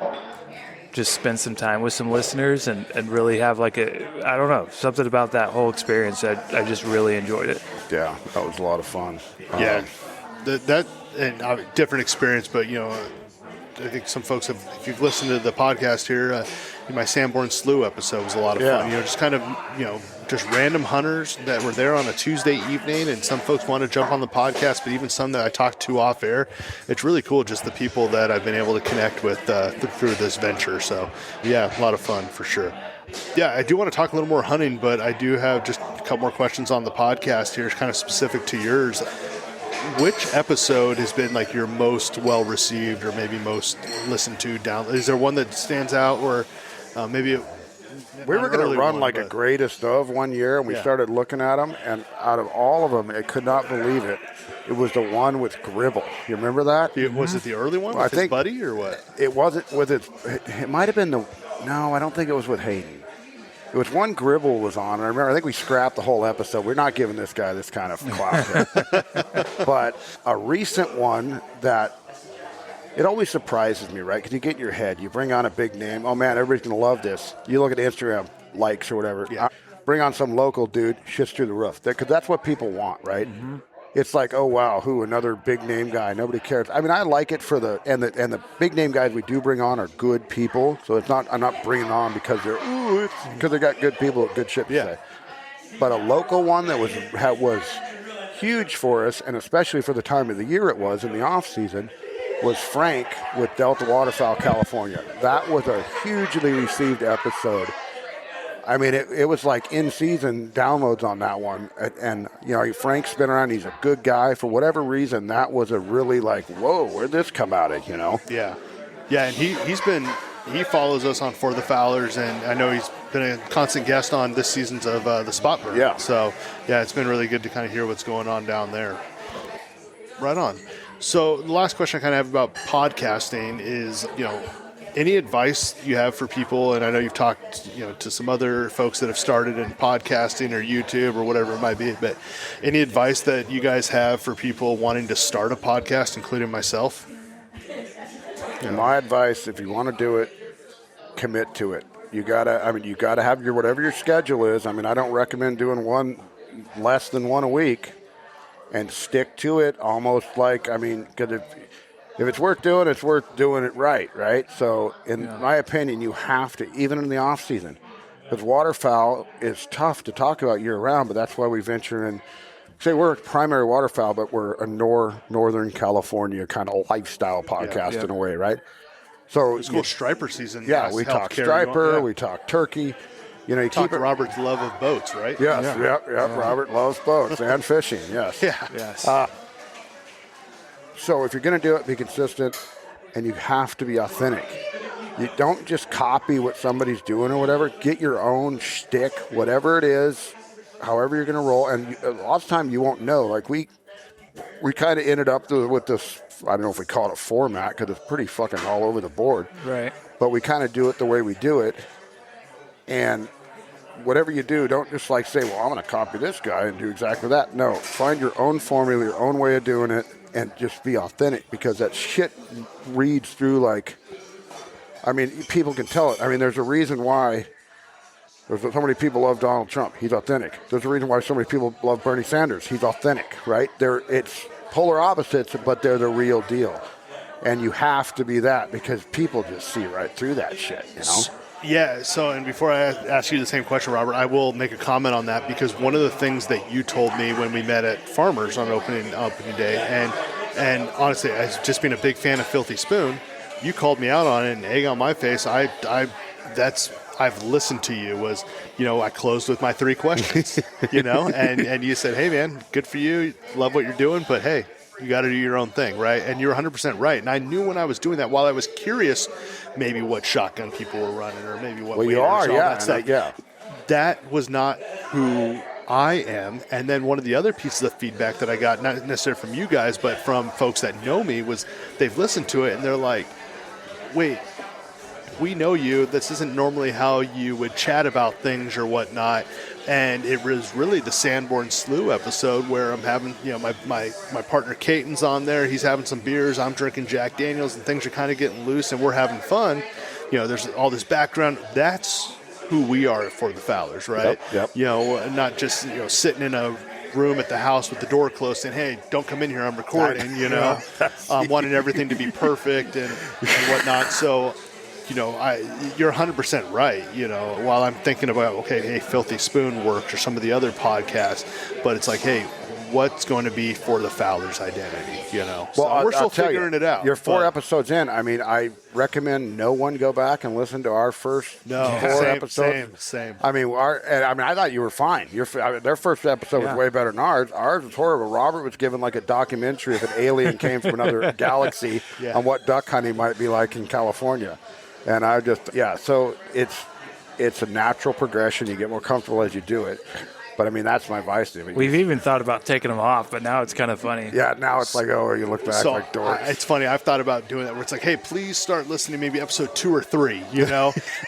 just spend some time with some listeners and really have something about that whole experience. I just really enjoyed it. Yeah, that was a lot of fun. That and different experience, but I think some folks have, if you've listened to the podcast here, my Sanborn Slough episode was a lot of fun. Just kind of, just random hunters that were there on a Tuesday evening, and some folks want to jump on the podcast, but even some that I talked to off air. It's really cool, just the people that I've been able to connect with through this venture. So, yeah, a lot of fun for sure. Yeah, I do want to talk a little more hunting, but I do have just a couple more questions on the podcast here. It's kind of specific to yours. Which episode has been like your most well-received or maybe most listened to down? Is there one that stands out, or maybe we were going to run a greatest of one year, and we started looking at them, and out of all of them, I could not believe it. It was the one with Gribble. You remember that? Was it the early one with his buddy, or what? It wasn't with it. It might have been no, I don't think it was with Hayden. It was one Gribble was on. I think we scrapped the whole episode. We're not giving this guy this kind of clout. But a recent one that it always surprises me, right? Because you get in your head, you bring on a big name. Oh, man, everybody's going to love this. You look at Instagram likes or whatever. Yeah. Bring on some local dude, shits through the roof. Because that's what people want, right? Mm-hmm. It's like, oh, wow, another big name guy. Nobody cares. I mean, I like it for the big name guys we do bring on are good people. So I'm not bringing on because because they got good people, good shit to say. But a local one that was huge for us, and especially for the time of the year it was in the off season, was Frank with Delta Waterfowl, California. That was a hugely received episode. I mean, it was like in-season downloads on that one. And Frank's been around. He's a good guy. For whatever reason, that was a really whoa, where'd this come out of, Yeah. Yeah, and he follows us on For the Fowlers, and I know he's been a constant guest on this season's of the Spot Burn. Yeah. So, yeah, it's been really good to kind of hear what's going on down there. Right on. So the last question I kind of have about podcasting is, any advice you have for people, and I know you've talked, to some other folks that have started in podcasting or YouTube or whatever it might be, but any advice that you guys have for people wanting to start a podcast, including myself? My advice, if you want to do it, commit to it. You gotta have whatever your schedule is. I mean, I don't recommend doing less than one a week, and stick to it almost because if it's worth doing, it's worth doing it right? So, in my opinion, you have to, even in the off season, because waterfowl is tough to talk about year-round, but that's why we venture in. Say we're a primary waterfowl, but we're a Northern California kind of lifestyle podcast in a way, right? So it's cool. Striper season. Yeah, we talk striper, we talk turkey. You talk Robert's love of boats, right? Yes, yeah. Robert loves boats and fishing. Yes. Yeah. Yes. So if you're going to do it, be consistent, and you have to be authentic. You don't just copy what somebody's doing or whatever. Get your own shtick, whatever it is, however you're going to roll. And a lot of time you won't know. Like we kind of ended up with this, I don't know if we call it a format because it's pretty fucking all over the board. Right. But we kind of do it the way we do it. And whatever you do, don't just say, well, I'm going to copy this guy and do exactly that. No, find your own formula, your own way of doing it. And just be authentic, because that shit reads through people can tell it. I mean, there's a reason why there's so many people love Donald Trump. He's authentic. There's a reason why so many people love Bernie Sanders. He's authentic, right? It's polar opposites, but they're the real deal. And you have to be that, because people just see right through that shit, Yeah, so, and before I ask you the same question, Robert, I will make a comment on that, because one of the things that you told me when we met at Farmers on opening day, and honestly, as just being a big fan of Filthy Spoon, you called me out on it, and egg on my face, I've listened to you, was, I closed with my 3 questions, and you said, hey man, good for you, love what you're doing, but hey, you got to do your own thing, right? And you're 100% right. And I knew when I was doing that, while I was curious, maybe what shotgun people were running, or maybe what that stuff. That was not who I am. And then one of the other pieces of feedback that I got, not necessarily from you guys, but from folks that know me, was they've listened to it and they're like, wait, we know you. This isn't normally how you would chat about things or whatnot. And it was really the Sanborn Slough episode where I'm having, my partner Caton's on there. He's having some beers. I'm drinking Jack Daniels, and things are kind of getting loose, and we're having fun. There's all this background. That's who we are for the Fowlers, right? Yep. Not just, sitting in a room at the house with the door closed saying, hey, don't come in here, I'm recording, wanting everything to be perfect and whatnot. So you're 100% right. While I'm thinking about, okay, hey, Filthy Spoon works or some of the other podcasts, but it's like, hey, what's going to be for the Fowlers identity, Well, so we're still I'll tell figuring it out. You're 4 episodes in. I mean, I recommend no one go back and listen to our first 4 episodes. Same. I mean, I thought you were fine. Their first episode was way better than ours. Ours was horrible. Robert was given like a documentary of an alien came from another galaxy on what duck hunting might be like in California. And so it's a natural progression. You get more comfortable as you do it. But, I mean, that's my advice to you. We've even thought about taking them off, but now it's kind of funny. Yeah, now it's like, you look back like dorks. It's funny. I've thought about doing that where it's like, hey, please start listening to maybe episode 2 or 3,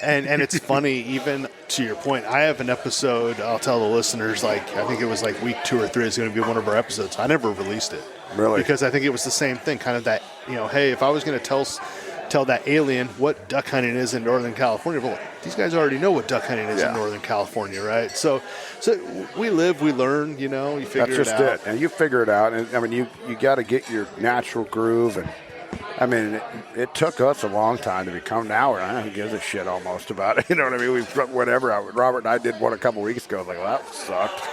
and it's funny, even to your point. I have an episode, I'll tell the listeners, I think it was like week 2 or 3 is going to be one of our episodes. I never released it. Really? Because I think it was the same thing, kind of that, hey, if I was going to tell that alien what duck hunting is in Northern California. Well, these guys already know what duck hunting is in Northern California, right? So we live, we learn, you figure it out. That's just it. And you figure it out. And I mean, you got to get your natural groove. And I mean, it took us a long time to become now. I don't give a shit almost about it. You know what I mean? Robert and I did one a couple weeks ago. I was like, well, that sucked.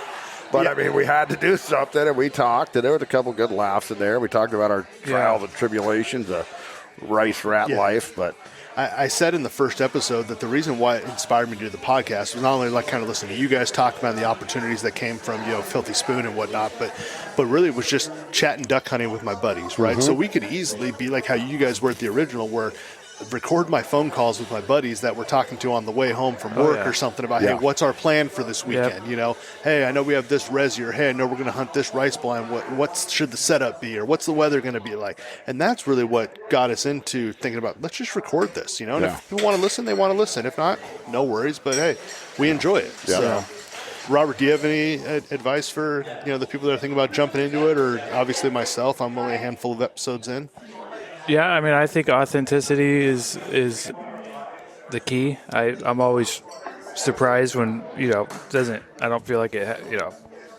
But, I mean, we had to do something, and we talked, and there was a couple good laughs in there. We talked about our trials and tribulations, rice rat life. But I said in the first episode that the reason why it inspired me to do the podcast was not only kind of listening to you guys talk about the opportunities that came from Filthy Spoon and whatnot, but really it was just chatting duck hunting with my buddies, right? So we could easily be like how you guys were at the original, where record my phone calls with my buddies that we're talking to on the way home from work or something about, hey, what's our plan for this weekend? Hey, I know we have this resi, or hey, I know we're going to hunt this rice blind. What should the setup be, or what's the weather going to be like? And that's really what got us into thinking about, let's just record this, And if people want to listen, they want to listen. If not, no worries. But hey, we enjoy it. Yeah. So, Robert, do you have any advice for the people that are thinking about jumping into it, or obviously myself? I'm only a handful of episodes in. Yeah, I mean, I think authenticity is the key. I'm always surprised when I don't feel like it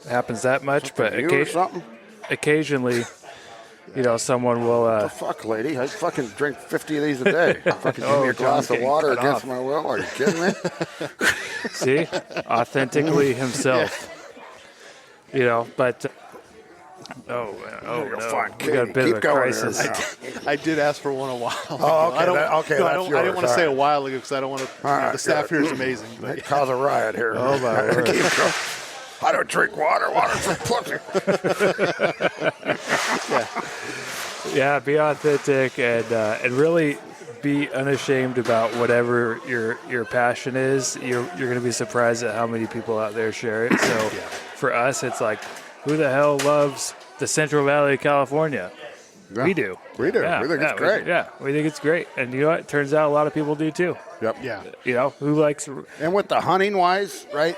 happens that much, but occasionally someone will. What the fuck, lady? I fucking drink 50 of these a day. Fucking give me a glass of water against my will. Are you kidding me? See, authentically himself. But. Oh, no. We got a bit of a crisis. I did ask for one a while ago. Oh, okay. I didn't want to say a while ago because I don't want to. The staff here is amazing. But cause a riot here. Oh, my word. I don't drink water. Water's for pussy. Yeah, be authentic and really be unashamed about whatever your passion is. You're going to be surprised at how many people out there share it. So for us, it's like, who the hell loves the Central Valley of California? Yeah. We do. We do. We think it's great. We think it's great. And you know what? It turns out a lot of people do too. Yep. Yeah. Who likes... And with the hunting wise, right?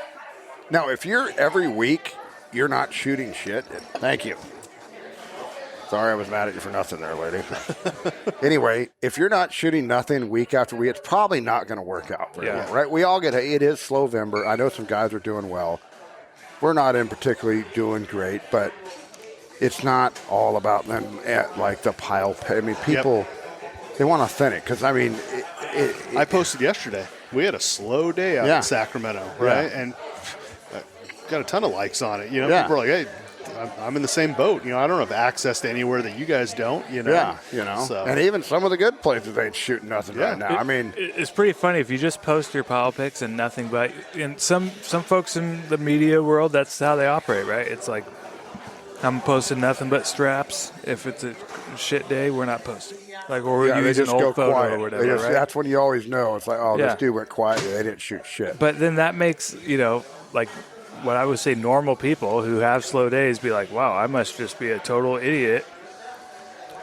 Now, if you're every week, you're not shooting shit. Thank you. Sorry, I was mad at you for nothing there, lady. Anyway, if you're not shooting nothing week after week, it's probably not going to work out very well, right? We all it is Slowvember. I know some guys are doing well. We're not in particularly doing great, but it's not all about them at like the pile pay. I mean, people, they want authentic because, I mean, I posted yesterday. We had a slow day out in Sacramento, right? And got a ton of likes on it. People are like, hey, I'm in the same boat. I don't have access to anywhere that you guys don't, So. And even some of the good places ain't shooting nothing right now. It's pretty funny if you just post your pile pics and nothing but, and some folks in the media world, that's how they operate, right? It's like, I'm posting nothing but straps. If it's a shit day, we're not posting. Like, or we're using an old photo quiet. or whatever, right? That's when you always know. It's like, this dude went quiet. They didn't shoot shit. But then that makes, like, what I would say normal people who have slow days be like, wow, I must just be a total idiot.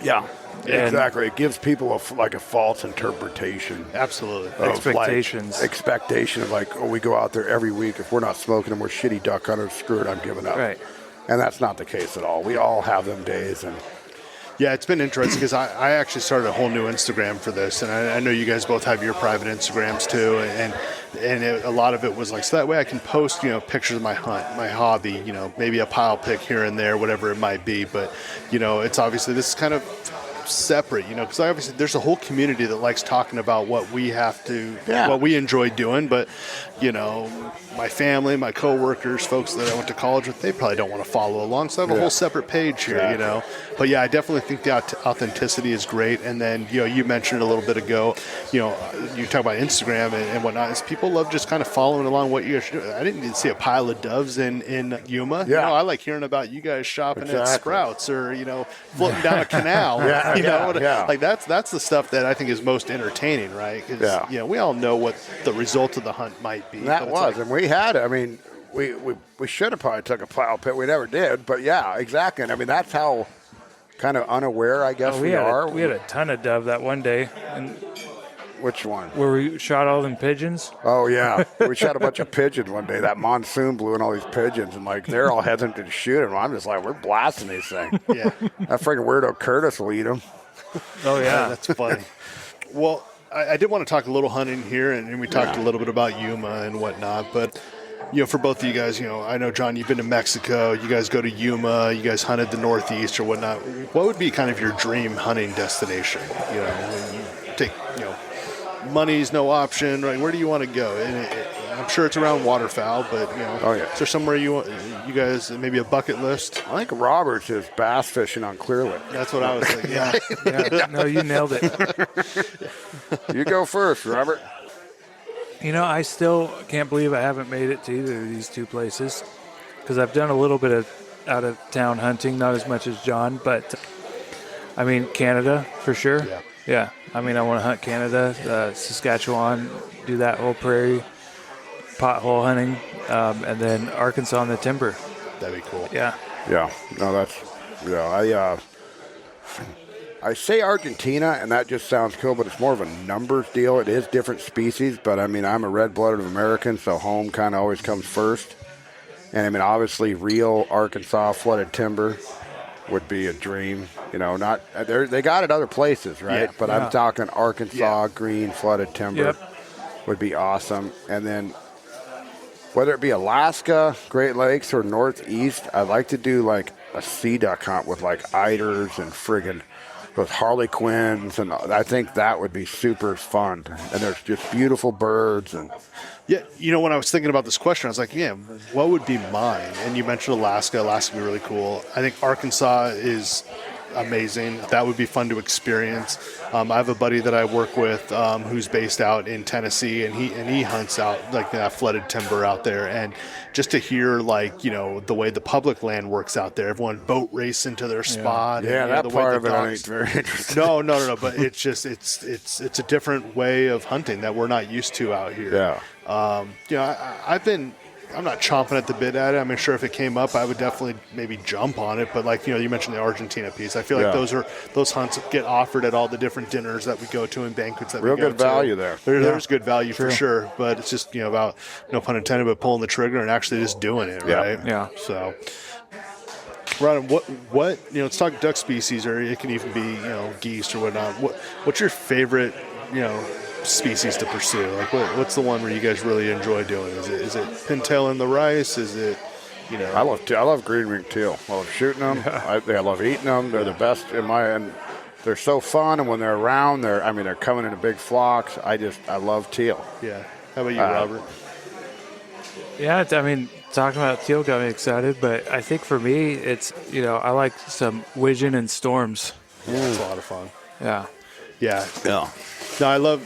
Yeah, exactly. It gives people a false interpretation. Absolutely. Expectation of like, we go out there every week. If we're not smoking and we're shitty duck hunters, screw it, I'm giving up. Right. And that's not the case at all. We all have them days. And yeah, it's been interesting because I actually started a whole new Instagram for this. And I know you guys both have your private Instagrams too. And a lot of it was like, so that way I can post, pictures of my hunt, my hobby, maybe a pile pic here and there, whatever it might be. But, it's obviously this is kind of separate, because obviously there's a whole community that likes talking about what we what we enjoy doing, but my family, my coworkers, folks that I went to college with, they probably don't want to follow along. So I have a whole separate page here, But yeah, I definitely think the authenticity is great. And then, you mentioned a little bit ago, you talk about Instagram and whatnot. Is people love just kind of following along what you guys do. I didn't even see a pile of doves in Yuma. Yeah. I like hearing about you guys shopping at Sprouts or, floating down a canal. Like that's the stuff that I think is most entertaining, right? Because, we all know what the result of the hunt might be. That was, and we had, we should have probably took a plow pit. We never did, but yeah, exactly. And that's how kind of unaware, I guess, we are. We had a ton of dove that one day. And which one? Where we shot all them pigeons? Oh, yeah. We shot a bunch of pigeons one day. That monsoon blew in all these pigeons, and, they're all hesitant to shoot them. I'm just like, we're blasting these things. Yeah. That freaking weirdo Curtis will eat them. Oh, yeah. That's funny. Well, I did want to talk a little hunting here, and we talked a little bit about Yuma and whatnot, but for both of you guys, I know, John, you've been to Mexico. You guys go to Yuma. You guys hunted the Northeast or whatnot. What would be kind of your dream hunting destination? When you take, money's no option, right? Where do you want to go? And I'm sure it's around waterfowl, but, is there somewhere you guys, maybe a bucket list? I think Roberts is bass fishing on Clear Lake. That's what I was thinking. Yeah. No, you nailed it. You go first, Robert. I still can't believe I haven't made it to either of these two places because I've done a little bit of out-of-town hunting, not as much as John, but, Canada for sure. Yeah. I want to hunt Canada, Saskatchewan, do that whole prairie, pothole hunting, and then Arkansas on the timber. That'd be cool. Yeah. Yeah. No, I say Argentina, and that just sounds cool, but it's more of a numbers deal. It is different species, but, I'm a red-blooded American, so home kind of always comes first. And, obviously, real Arkansas flooded timber would be a dream. They got it other places, right? Yeah. But I'm talking Arkansas green flooded timber would be awesome. And then whether it be Alaska, Great Lakes, or Northeast, I'd like to do, a sea duck hunt with, eiders and friggin' with harlequins, and I think that would be super fun. And there's just beautiful birds. And yeah, when I was thinking about this question, I was like, what would be mine? And you mentioned Alaska. Alaska would be really cool. I think Arkansas is amazing. That would be fun to experience. I have a buddy that I work with who's based out in Tennessee, and he hunts out that flooded timber out there. And just to hear the way the public land works out there, everyone boat race into their spot. Yeah, and, that the part way of it ain't very interesting. No. But it's just it's a different way of hunting that we're not used to out here. Yeah. I'm not chomping at the bit at it. Sure, if it came up, I would definitely maybe jump on it. But you mentioned the Argentina piece. I feel like those hunts get offered at all the different dinners that we go to and banquets that we go to. Real good value there. There's good value for sure. But it's just about, no pun intended, but pulling the trigger and actually just doing it, right? Yeah. So, Ron, what let's talk duck species, or it can even be geese or whatnot. What's your favorite species to pursue? What's the one where you guys really enjoy doing? Is it pintail in the rice? Is it I love green ring teal. I love shooting them. I love eating them. They're the best and they're so fun, and when they're around, they're coming in big flocks. I love teal. Yeah. How about you, Robert? Yeah, talking about teal got me excited, but I think for me it's I like some wigeon and storms. Yeah, it's a lot of fun. Yeah. No, I love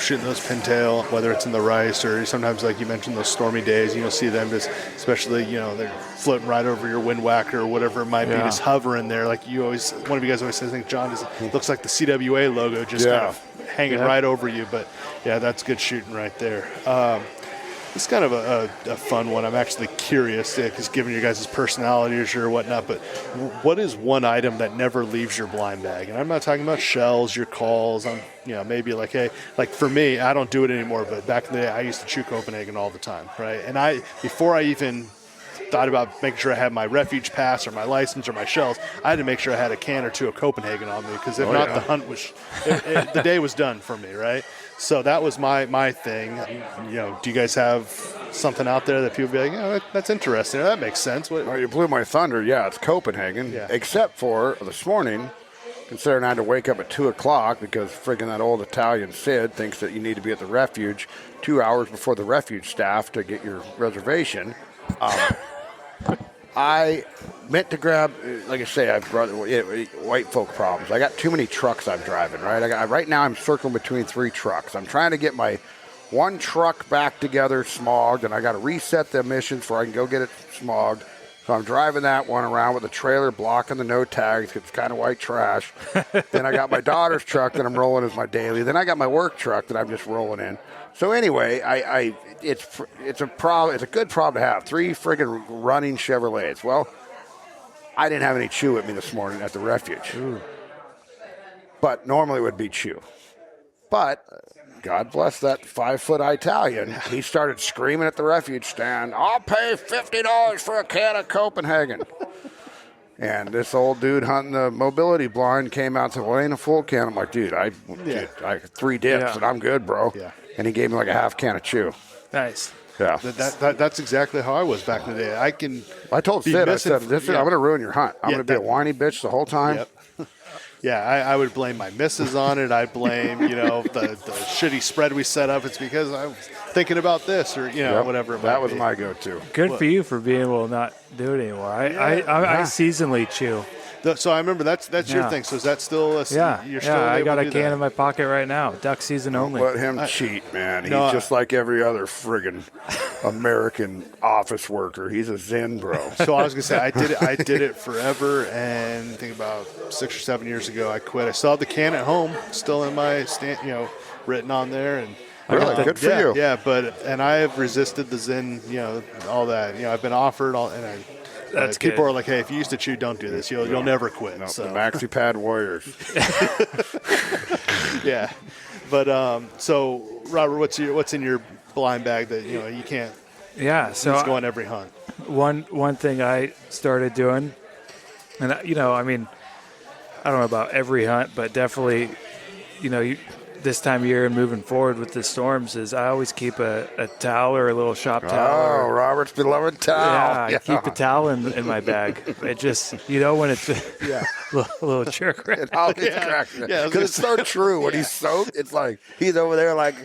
shooting those pintail, whether it's in the rice or sometimes, like you mentioned, those stormy days. You'll see them especially, they're floating right over your wind whacker or whatever it might be, just hovering there. Like one of you guys always says, I think, John, it looks like the CWA logo just kind of hanging right over you. But, yeah, that's good shooting right there. It's kind of a fun one. I'm actually curious, because given your guys' personalities or whatnot, but what is one item that never leaves your blind bag? And I'm not talking about shells, your calls. I'm, maybe for me, I don't do it anymore, but back in the day, I used to chew Copenhagen all the time, right? And before I even thought about making sure I had my refuge pass or my license or my shells, I had to make sure I had a can or two of Copenhagen on me, because if not, the hunt was, the day was done for me, right? So that was my thing. Do you guys have something out there that people be like, that's interesting. That makes sense. Well, you blew my thunder. Yeah, it's Copenhagen. Yeah. Except for this morning, considering I had to wake up at 2 o'clock because friggin' that old Italian Sid thinks that you need to be at the refuge 2 hours before the refuge staff to get your reservation. I meant to grab, like I say, I've brought white folk problems. I got too many trucks I'm driving, right? Right now I'm circling between 3 trucks. I'm trying to get my one truck back together smogged, and I got to reset the emissions before I can go get it smogged. So I'm driving that one around with a trailer blocking the no tags because it's kind of white trash. Then I got my daughter's truck that I'm rolling as my daily. Then I got my work truck that I'm just rolling in. So anyway, it's a problem. It's a good problem to have. 3 friggin' running Chevrolets. Well, I didn't have any chew with me this morning at the refuge. Ooh. But normally it would be chew. But God bless that 5-foot Italian. He started screaming at the refuge stand, "I'll pay $50 for a can of Copenhagen." And this old dude hunting the mobility blind came out and said, "Well, ain't a full can." I'm like, dude, I 3 dips and I'm good, bro. Yeah. And he gave me like a half can of chew. Nice. Yeah. That's exactly how I was back in the day. I told Sid, I said, I'm going to ruin your hunt. I'm going to be a whiny bitch the whole time. Yep. Yeah, I would blame my missus on it. I'd blame, the shitty spread we set up. It's because I was thinking about this or, whatever. That was my go-to. Good for you for being able to not do it anymore. I seasonally chew. So I remember that's your thing. So is that still a you're still I able got to a do can that? in my pocket right now. Duck season only. Let him cheat, man. He's just like every other friggin' American office worker. He's a Zen bro. So I was gonna say I did it forever, and I think about 6 or 7 years ago I quit. I still have the can at home, still in my stand, written on there, and really good for you. Yeah, and I have resisted the Zen, all that. I've been offered all, and That's people good. are like, "Hey, if you used to chew, don't do this. You'll never quit." No, so. the Maxi Pad Warriors. Yeah, but so Robert, what's in your blind bag that you can't? Yeah, so Let's go on every hunt. One thing I started doing, and I don't know about every hunt, but definitely, this time of year and moving forward with the storms is I always keep a towel or a little shop towel. Oh, Robert's beloved towel. Yeah, I keep a towel in my bag. It just, when it's a little jerk. It always cracks me. Yeah, Because it's so true. When he's soaked, it's like he's over there like,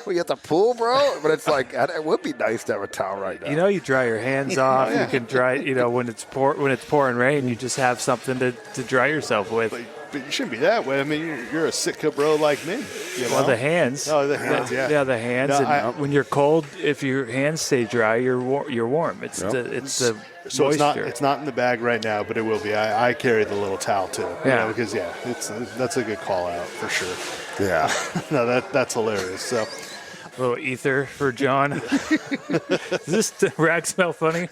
"We at the pool, bro?" But it's like, it would be nice to have a towel right now. You dry your hands off. You can dry, when it's pouring rain, you just have something to dry yourself with. But you shouldn't be that way. I mean, you're a Sitka bro like me. Well, the hands. Oh, the hands, yeah. Yeah, the hands. No, and when you're cold, if your hands stay dry, you're warm. It's the So moisture. it's not in the bag right now, but it will be. I carry the little towel too. Yeah. Because that's a good call out for sure. Yeah. No, that's hilarious. So. A little ether for John. Does this rag smell funny?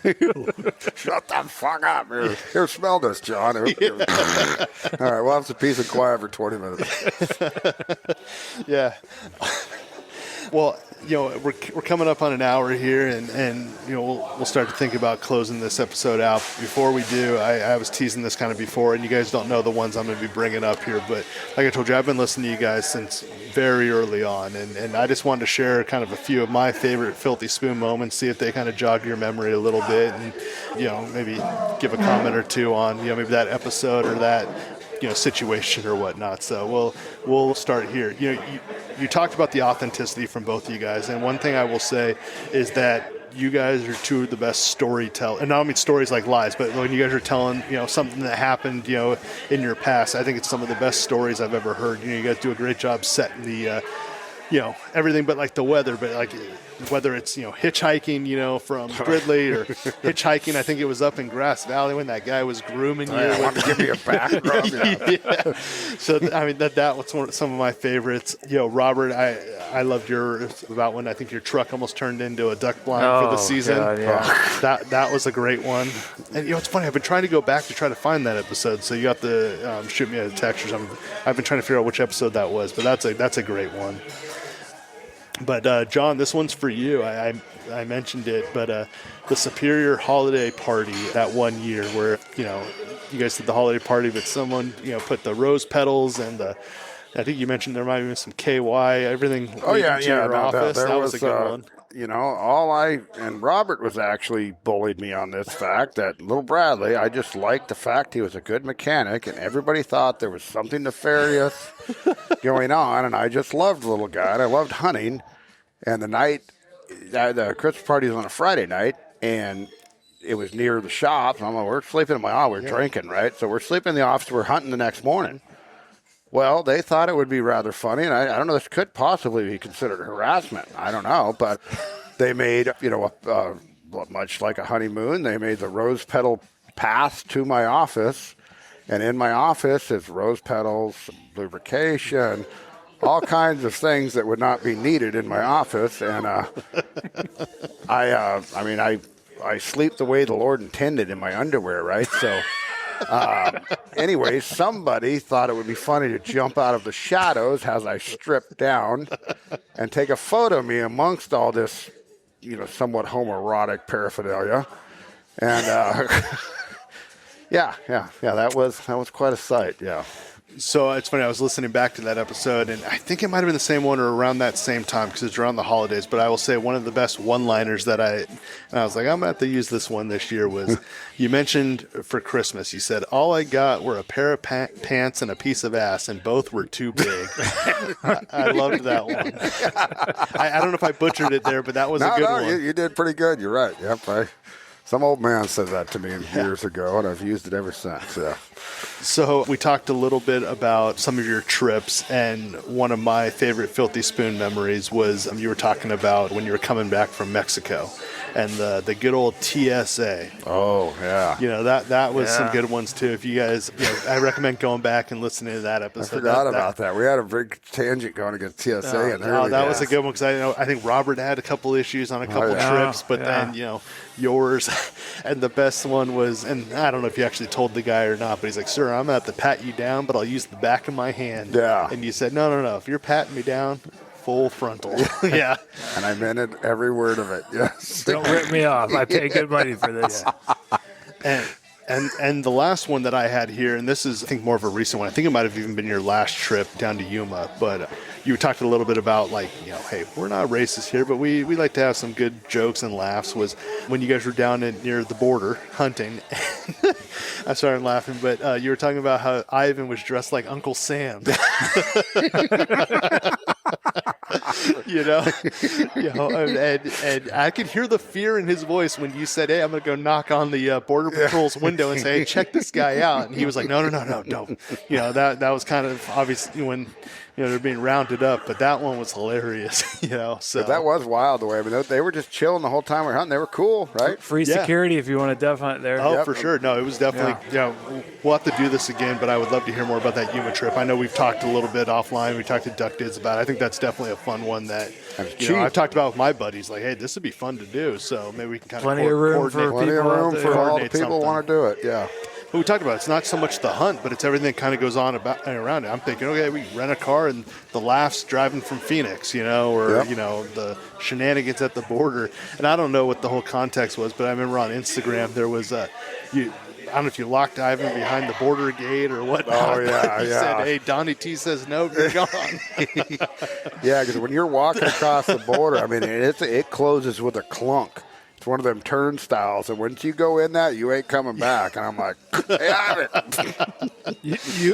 Shut the fuck up. Here, smell this, John. All right, we'll have some peace and quiet for 20 minutes. Yeah. Well, we're coming up on an hour here, and we'll start to think about closing this episode out. Before we do, I was teasing this kind of before, and you guys don't know the ones I'm going to be bringing up here, but like I told you, I've been listening to you guys since very early on, and I just wanted to share kind of a few of my favorite Filthy Spoon moments, see if they kind of jog your memory a little bit, and maybe give a comment or two on maybe that episode or that situation or whatnot. So we'll start here. You talked about the authenticity from both of you guys, and one thing I will say is that you guys are two of the best storytellers, and I don't mean stories like lies, but when you guys are telling something that happened in your past, I think it's some of the best stories I've ever heard. You guys do a great job setting the everything but like the weather, but like whether it's hitchhiking from Gridley or hitchhiking, I think it was up in Grass Valley when that guy was grooming you. I want to give you a back rub. Yeah. So I mean that was some of my favorites. Robert, I loved yours about when I think your truck almost turned into a duck blind for the season. God, yeah. That was a great one. And it's funny, I've been trying to go back to try to find that episode. So you have to shoot me a text or something. I've been trying to figure out which episode that was, but that's a great one. But, John, this one's for you. I mentioned it, but the Superior holiday party that one year where, you guys did the holiday party, but someone, put the rose petals and I think you mentioned there might have been some KY, everything. Oh, yeah. Your office. That was a good one. and Robert was actually bullied me on this fact that little Bradley, I just liked the fact he was a good mechanic, and everybody thought there was something nefarious going on, and I just loved the little guy, and I loved hunting. And the Christmas party was on a Friday night, and it was near the shop. And we're sleeping in my office, we're drinking, right? So we're sleeping in the office, we're hunting the next morning. Well, they thought it would be rather funny, and I don't know, this could possibly be considered harassment. I don't know, but they made, much like a honeymoon, they made the rose petal path to my office, and in my office is rose petals, lubrication, all kinds of things that would not be needed in my office, and I sleep the way the Lord intended in my underwear, right? So. Anyway, somebody thought it would be funny to jump out of the shadows as I stripped down and take a photo of me amongst all this, somewhat homoerotic paraphernalia. And that was quite a sight. Yeah. So it's funny, I was listening back to that episode, and I think it might have been the same one or around that same time because it's around the holidays, but I will say one of the best one-liners and I was like, I'm going to have to use this one this year, was you mentioned for Christmas, you said, all I got were a pair of pants and a piece of ass, and both were too big. I loved that one. I don't know if I butchered it there, but that was a good one. You did pretty good. You're right. Yep. Some old man said that to me years ago, and I've used it ever since. Yeah. So we talked a little bit about some of your trips, and one of my favorite Filthy Spoon memories was you were talking about when you were coming back from Mexico and the good old TSA. Oh, yeah. That was some good ones, too. If you guys, I recommend going back and listening to that episode. I forgot about that. We had a big tangent going against TSA. That was a good one because I think Robert had a couple issues on a couple trips, but then, yours. And the best one was, and I don't know if you actually told the guy or not, but he's like, sir, I'm going to have to pat you down, but I'll use the back of my hand. Yeah. And you said, no. If you're patting me down, full frontal. Yeah. And I meant it, every word of it. Yes. Don't rip me off. I pay good money for this. Yeah. And the last one that I had here, and this is, I think, more of a recent one. I think it might have even been your last trip down to Yuma, but you talked a little bit about, hey, we're not racist here, but we like to have some good jokes and laughs, was when you guys were down near the border hunting. I started laughing, but you were talking about how Ivan was dressed like Uncle Sam. And I could hear the fear in his voice when you said, hey, I'm going to go knock on the Border Patrol's window and say, hey, check this guy out. And he was like, no, don't. That was kind of obviously when they're being rounded up, but that one was hilarious. So but that was wild the way. I mean, they were just chilling the whole time we were hunting. They were cool, right? Free security if you want to dove hunt there. Oh, for sure. No, it was definitely. We'll have to do this again, but I would love to hear more about that Yuma trip. I know we've talked a little bit offline. We talked to Duck Dids about it. I think that's definitely a fun one that I've talked about with my buddies. Like, hey, this would be fun to do. So maybe we can kind of plenty of room for all the people want to do it. Yeah. But we talked about it's not so much the hunt, but it's everything that kind of goes on around it. I'm thinking, okay, we rent a car and the laughs driving from Phoenix, the shenanigans at the border. And I don't know what the whole context was, but I remember on Instagram there was I don't know if you locked Ivan behind the border gate or whatnot. Oh, yeah, He said, hey, Donnie T says no, you're gone. Yeah, because when you're walking across the border, I mean, it closes with a clunk. It's one of them turnstiles, and once you go in that, you ain't coming back. And I'm like, hey, Ivan.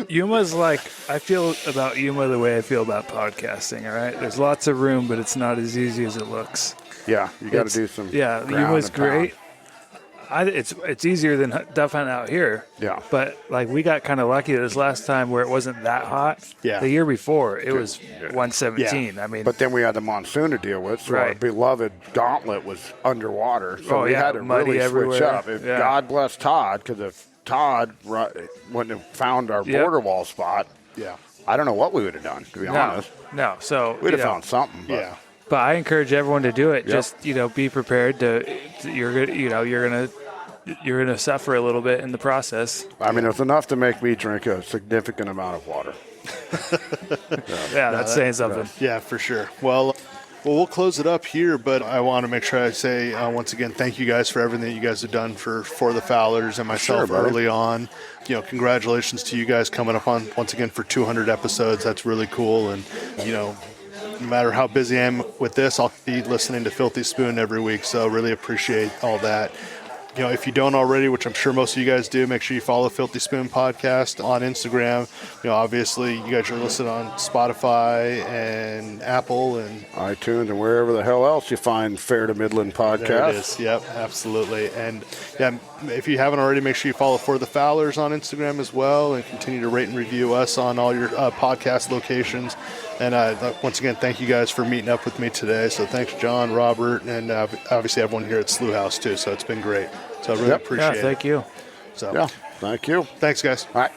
Yuma's like, I feel about Yuma the way I feel about podcasting, all right? There's lots of room, but it's not as easy as it looks. Yeah, you got to do some. Yeah, Yuma's great. It's easier than dove hunting out here. Yeah. But we got kind of lucky this last time where it wasn't that hot. Yeah. The year before it was 117. Yeah. I mean, but then we had the monsoon to deal with, so our beloved gauntlet was underwater. So we had to really switch up. God bless Todd, because if Todd wouldn't have found our border wall spot, I don't know what we would have done, to be honest. No. So we'd have found something. But. Yeah. But I encourage everyone to do it. Yep. Just be prepared you're gonna suffer a little bit in the process. I mean, it's enough to make me drink a significant amount of water. That's saying something. Yeah, for sure. Well, we'll close it up here, but I want to make sure I say once again, thank you guys for everything that you guys have done for the Fowlers and myself early on. Congratulations to you guys coming up on once again for 200 episodes. That's really cool, and no matter how busy I am with this, I'll be listening to Filthy Spoon every week. So really appreciate all that. You know, if you don't already, which I'm sure most of you guys do, make sure you follow Filthy Spoon Podcast on Instagram. You know, obviously, you guys are listed on Spotify and Apple and iTunes and wherever the hell else you find Fair to Midland Podcast. There it is. Yep, absolutely. And yeah, if you haven't already, make sure you follow For the Fowlers on Instagram as well, and continue to rate and review us on all your podcast locations. And once again, thank you guys for meeting up with me today. So thanks, John, Robert, and obviously everyone here at Slough House too. So it's been great. So I really appreciate it. Thank you. So yeah, thank you. Thanks, guys. All right.